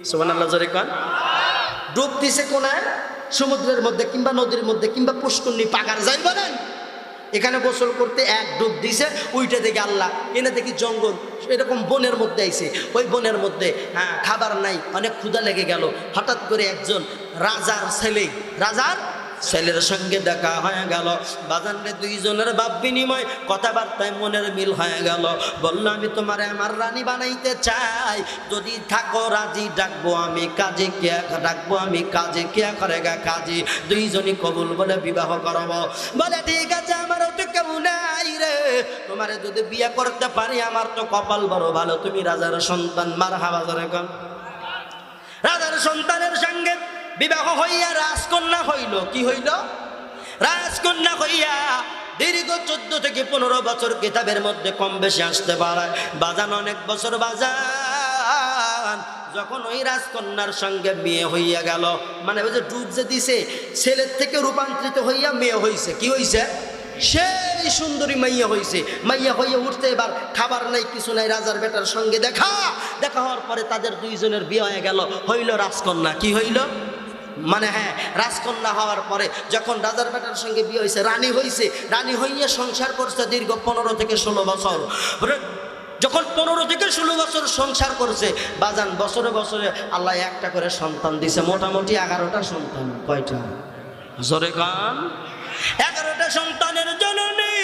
সুবহানাল্লাহ জোরে কোন। ডুব দিছে কোনায়? সমুদ্রের মধ্যে কিংবা নদীর মধ্যে কিংবা পুষ্করণী পাকার যাই বলেন, এখানে গোসল করতে এক ডুব দিছে, উইটে দেখে আল্লাহ এনে দেখি জঙ্গল, এরকম বনের মধ্যে আইছে। ওই বনের মধ্যে খাবার নাই, অনেক ক্ষুধা লেগে গেল। হঠাৎ করে একজন রাজার ছেলের সঙ্গে দেখা হয়ে গেল। বাজানরে দুইজনের ভাব বিনিময়, কথাবার্তায় মনের মিল হয়ে গেল। বলল, আমি তোমারে আমার রানী বানাইতে চাই, যদি থাকো রাজি ডাকবো আমি কাজে, কে ডাকবো আমি কাজে, কে করেগা কাজে। দুইজনই কবুল বলে বিবাহ করবো। বলে ঠিক আছে, আমারও তো কেউ নাই রে, তোমারে যদি বিয়ে করতে পারি আমার তো কপাল বড় ভালো, তুমি রাজার সন্তান। মারহাবা জোরে কোন। রাজার সন্তানের সঙ্গে বিবাহ হইয়া রাজকন্যা হইল। কি হইল? রাজকন্যা হইয়া দীর্ঘ 14 থেকে 15 বছর কিতাবের মধ্যে কম বেশি আসতে পারে। বাজান অনেক বছর বাজান যখন ওই রাজকন্যার সঙ্গে মেয়ে হইয়া গেল, মানে ওই যে ডুব যে দিছে, ছেলের থেকে রূপান্তরিত হইয়া মেয়ে হইছে। কি হইছে? সেই সুন্দরী মাইয়া হইছে। মাইয়া হইয়া উঠতে এবার খাবার নাই, কিছু নাই। রাজার বেটার সঙ্গে দেখা হওয়ার পরে তাদের দুইজনের বিয়ে হয়ে গেল, হইল রাজকন্যা। কি হইল? মানে হ্যাঁ, রাজকন্যা হওয়ার পরে যখন রাজার বেটার সঙ্গে বিয়ে হয়েছে, রানী হয়েছে। রানী হইয়া সংসার করছে দীর্ঘ 15 থেকে 16 বছর। যখন 15 থেকে 16 বছর সংসার করছে, বাজান বছরে বছরে আল্লাহ একটা করে সন্তান দিছে, মোটামুটি 11টা সন্তান। কয়টা? জোরে কান। 11টা সন্তানের জননী,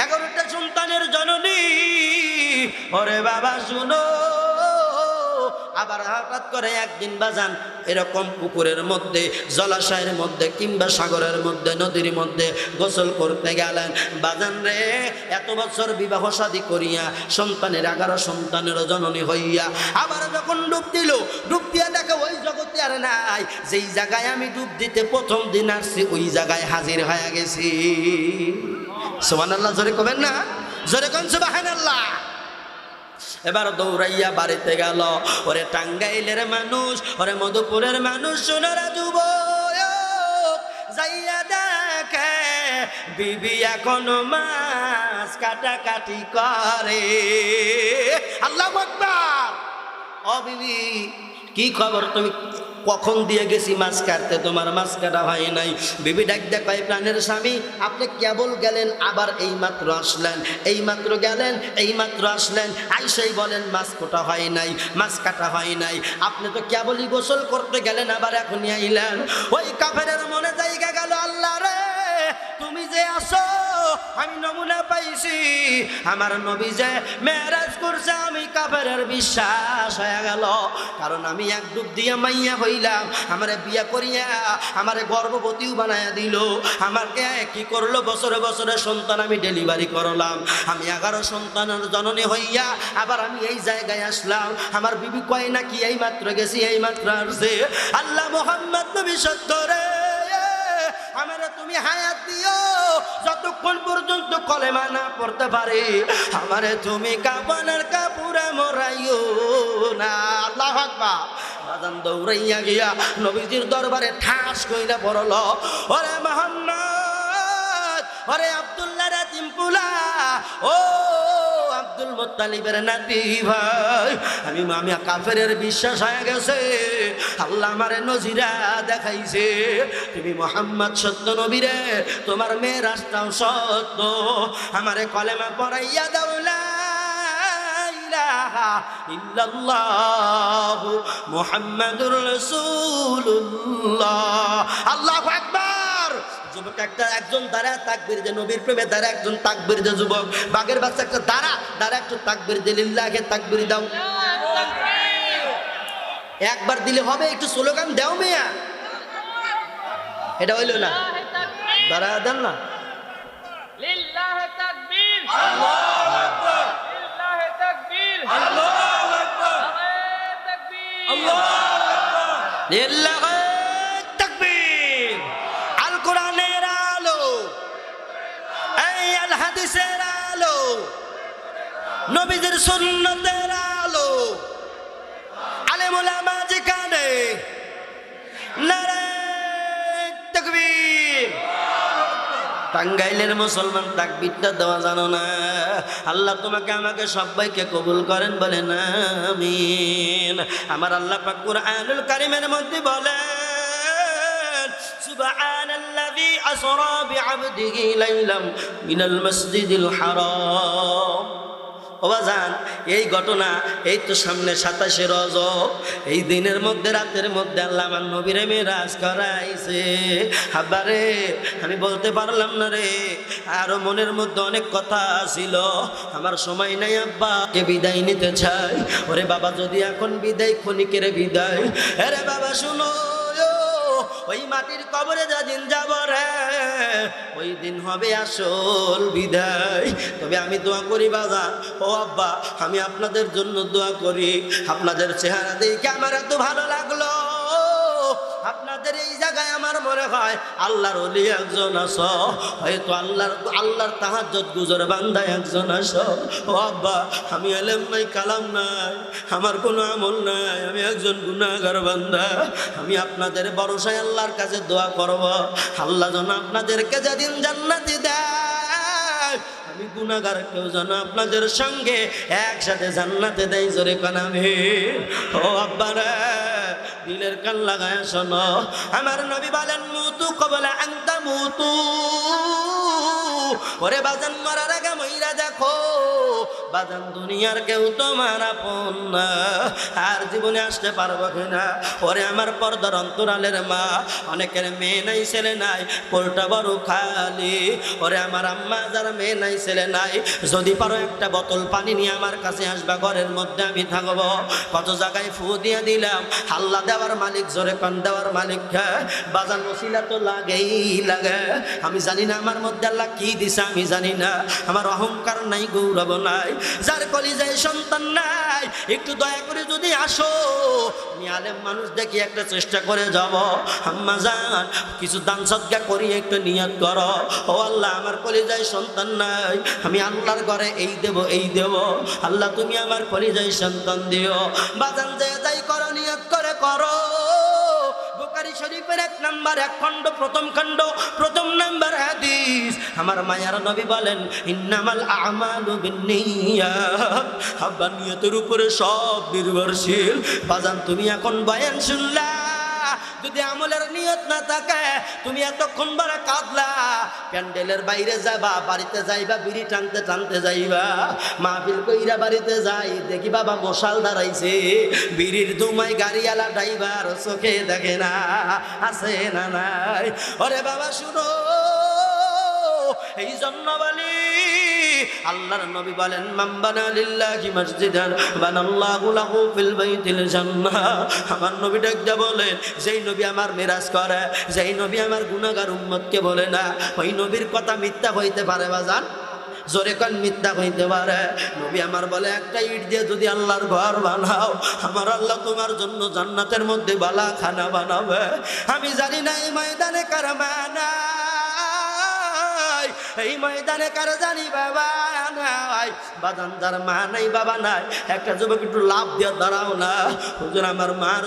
11টা সন্তানের জননী। ওরে বাবা শুনো, আবার হঠাৎ করে একদিন বাজান এরকম পুকুরের মধ্যে, জলাশয়ের মধ্যে কিংবা সাগরের মধ্যে, নদীর মধ্যে গোসল করতে গেলেন। বাজান রে, এত বছর বিবাহ শাদী করিয়া সন্তানের 11 সন্তানের জননী হইয়া আবার যখন ডুব দিল, ডুব দিয়া দেখে ওই জগতে আর নাই। যেই জায়গায় আমি ডুব দিতে প্রথম দিন আসছি, ওই জায়গায় হাজির হয়ে গেছি। সুবহানাল্লাহ জোরে কবেন না? জোরে কোন সুবহানাল্লাহ। এবার দৌড়াইয়া বাড়িতে গেল। ওরে টাঙ্গাইলের মানুষ, ওরে মধুপুরের মানুষ, সোনারা যুবক যাইয়া দেখে বিবি এখনো মাছ কাটাকাটি করে। আল্লাহু আকবার। ও বিবি, কি খবর? তুমি কখন দিয়ে গেছি মাছ কাটতে, তোমার মাছ কাটা হয় নাই। বিবি ডাক দেখ, প্রাণের স্বামী আপনি কেবল গেলেন, আবার এই মাত্র আসলেন, এই মাত্র গেলেন, এই মাত্র আসলেন, আইসাই বলেন মাছ কাটা হয় নাই, মাছ কাটা হয় নাই। আপনি তো কেবলই গোসল করতে গেলেন, আবার এখনই আইলেন। ওই কাফেরের মনে জায়গা গেল, আল্লাহ রে তুমি যে আসো, আমি নমুনা পাইছি। আমার নবী যে মেরাজ করছে, আমি কাফেরের বিশ্বাস হয়ে গেল। কারণ আমি এক ডুব দিয়ে মাইয়া হইলাম, আমারে বিয়া করিয়া আমারে গর্ভবতীও বানায়া দিল। আমাকে কি করলো, বছরে বছরে সন্তান আমি ডেলিভারি করলাম। আমি 11 সন্তানের জননী হইয়া আবার আমি এই জায়গায় আসলাম। আমার বিবি কয় নাকি এই মাত্র গেছি, এই মাত্র আসছে। আল্লাহ মুহাম্মদ নবী সত্য রে, আমারে তুমি হায়াত দিও, যতক্ষণ পর্যন্ত কলেমা না পড়তে পারে আমারে তুমি কাফনের কাপড়ে মোড়াইও না। আল্লাহু আকবার। বাজান দৌড়াইয়া গিয়া নবীজির দরবারে ঠাস কইরা পড়ল, ওরে মুহাম্মদ ওরে আব্দুল্লাহ রাতিম পুলা, ও আব্দুল মুত্তালিবের নাতি ভাই, আমি কাফেরের বিশ্বাস হয়ে গেছে, আল্লাহ আমারে নজিরা দেখাইছে, তুমি মুহাম্মদ সত্য নবী রে, তোমার মেয়ের রাস্তাও সত্য, আমারে কলেমা পড়াইয়া দাও লা ইলাহা ইল্লাল্লাহু মুহাম্মাদুর রাসূলুল্লাহ। আল্লাহু আকবার। যুবক একজন দাঁড়া তাকবীর দে, নবীর প্রেমে দাঁড়া একজন তাকবীর দে, যুবক বাগের বাচ্চা একটা দাঁড়া একটু তাকবীর দে, লিল্লাহে তাকবীর দাও। একবার দিলে হবে, একটু স্লোগান দাও মেয়া, এটা হইল না, দাঁড়া দেন না। লিল্লাহে তাকবীর, আল্লাহু আকবার, লিল্লাহে তাকবীর, আল্লাহু আকবার, নারায়ে তাকবীর, আল্লাহু আকবার, লিল্লাহে তাকবীর। আল কোরআনের আলো, এই আল হাদিসের আলো, নবীদের সুন্নতের আলো, আলেম উলামা যেখানে, নারায়ে তাকবীর। টাঙ্গাইলের মুসলমান তাকবীরটা দেওয়া জানো না? আল্লাহ তোমাকে আমাকে সবাইকে কবুল করেন, বলেন আমিন। আমার আল্লাহ পাক কুরআনুল কারীমের মধ্যে বলেন, সুবহানাল্লাযী আসরা বিআবদিহি লাইলাম মিনাল মাসজিদিল হারাম। ও বাজান, এই ঘটনা এই তো সামনে 27শে রজব, এই দিনের মধ্যে রাতের মধ্যে আল্লাহ আমার নবীরে মেরাজ করাইছে। আব্বারে আমি বলতে পারলাম না রে, আরো মনের মধ্যে অনেক কথা ছিল, আমার সময় নাই, আব্বাকে বিদায় নিতে চাই। ওরে বাবা, যদি এখন বিদায়, ক্ষণিকের বিদায়। আরে বাবা শুনো, ওই মাটির কবরে যেদিন যাব রে, ওই দিন হবে আসল বিদায়। তবে আমি দোয়া করি বাজান, ও আব্বা, আমি আপনাদের জন্য দোয়া করি। আপনাদের চেহারা দেখে আমার এত ভালো লাগলো, আপনাদের এই জায়গায় আমার মনে হয় আল্লাহর ওলি একজন আছো, হয়তো আল্লাহর তাহাজ্জুদ গুজর বান্দা একজন আছো। ও আব্বা, আমি এলেম নাই, কালাম নাই, আমার কোনো আমল নাই, আমি একজন গুনাহগার বান্দা। আমি আপনাদের ভরসায় আল্লাহর কাছে দোয়া করব, আল্লাহ যেন আপনাদেরকে যেদিন জান্নাতে দেয়, আমি গুনাহগার কেউ যেন আপনাদের সঙ্গে একসাথে জান্নাতে দেয়। জোরে কানামে ও আব্বারা, দিলের কান লাগায় শোনো, আমার নবী বলেন, মুতু কবলা আন তামুতু। ওরে বাজান, মরার আগে মইরা দেখো বাজান, দুনিয়ার কেউ তোমার আপন না, আর জীবনে আসতে পারবো কিনা। ওরে আমার পর্দার অন্তরালের মা, অনেকের মেয়ে নাই, ছেলে নাই, পোলটা বড় খালি। ওরে আমার আম্মা, যারা মেয়ে নাই, ছেলে নাই, যদি পারো একটা বোতল পানি নিয়ে আমার কাছে আসবা, ঘরের মধ্যে আমি থাকবো। কত জায়গায় ফু দিয়ে দিলাম, আল্লাহ দেওয়ার মালিক, জোরে কান দেওয়ার মালিক। বাজান ওসিলা তো লাগেই লাগে। আমি জানি না আমার মধ্যে আল্লাহ কি দিছে, আমি জানি না, আমার অহংকার নাই, গৌরব নাই, যার কলিজায় সন্তান নাই, একটু দয়া করে যদি আসো, আমি আলেম মানুষ দেখি একটা চেষ্টা করে যাব। আম্মা জান, কিছু দান সদকা করি, একটু নিয়ত করো, ও আল্লাহ, আমার কলিজায় সন্তান নাই, আমি আল্লাহর ঘরে এই দেব, এই দেব, আল্লাহ তুমি আমার কলিজায় সন্তান দিও। বাজান যে যাই করো, নিয়ত করে করো। বুখারী শরীফের 1 নম্বর 1 খণ্ড, প্রথম খণ্ড, প্রথম নম্বর হাদিস, আমার মায়ার নবী বলেন, ইন্নামাল আমালু বিন্নিয়াত। আব্বা, নিয়তের উপরে সব নির্ভরশীল। বাজান, তুমি এখন বয়ান শুনলা, যদি আমলের নিয়ত না থাকে, তুমি এতক্ষণ বারে কাঁদলা, প্যান্ডেলের বাইরে যাবা, বাড়িতে যাইবা, বিড়ি টানতে টানতে যাইবা, মাহফিল কইরা বাড়িতে যাই, দেখি বাবা মশাল দাঁড়াইছে, বিড়ির ধুমায় গাড়িওয়ালা ড্রাইভার চোখে দেখে না, আছে না নাই। ওরে বাবা শুনো, এই জন্য বলি, আল্লাহর নবী বলেন, মান বানা লিল্লাহি মসজিদান বানাল্লাহু লাহু ফিল বাইতিল জান্নাহ। আমার নবী ডাকতে বলেন, যেই নবী আমার মিরাজ করে, যেই নবী আমার গুনাহগার উম্মতকে বলে না, ওই নবীর কথা মিথ্যা হইতে পারে বাজান? জোরে কান মিথ্যা হইতে পারে? নবী আমার বলে, একটা ইট দিয়ে যদি আল্লাহর ঘর বানাও, আমার আল্লাহ তোমার জন্য জান্নাতের মধ্যে বালা খানা বানাবে। আমি জানি না এই ময়দানে কার মানা, এই ময়দানে কার জানি বাবা নাই, বাজান যার মা নাই, বাবা নাই, একটা যুবক একটু লাভ দিয়ে দাঁড়াও না, হুজুর আমার মার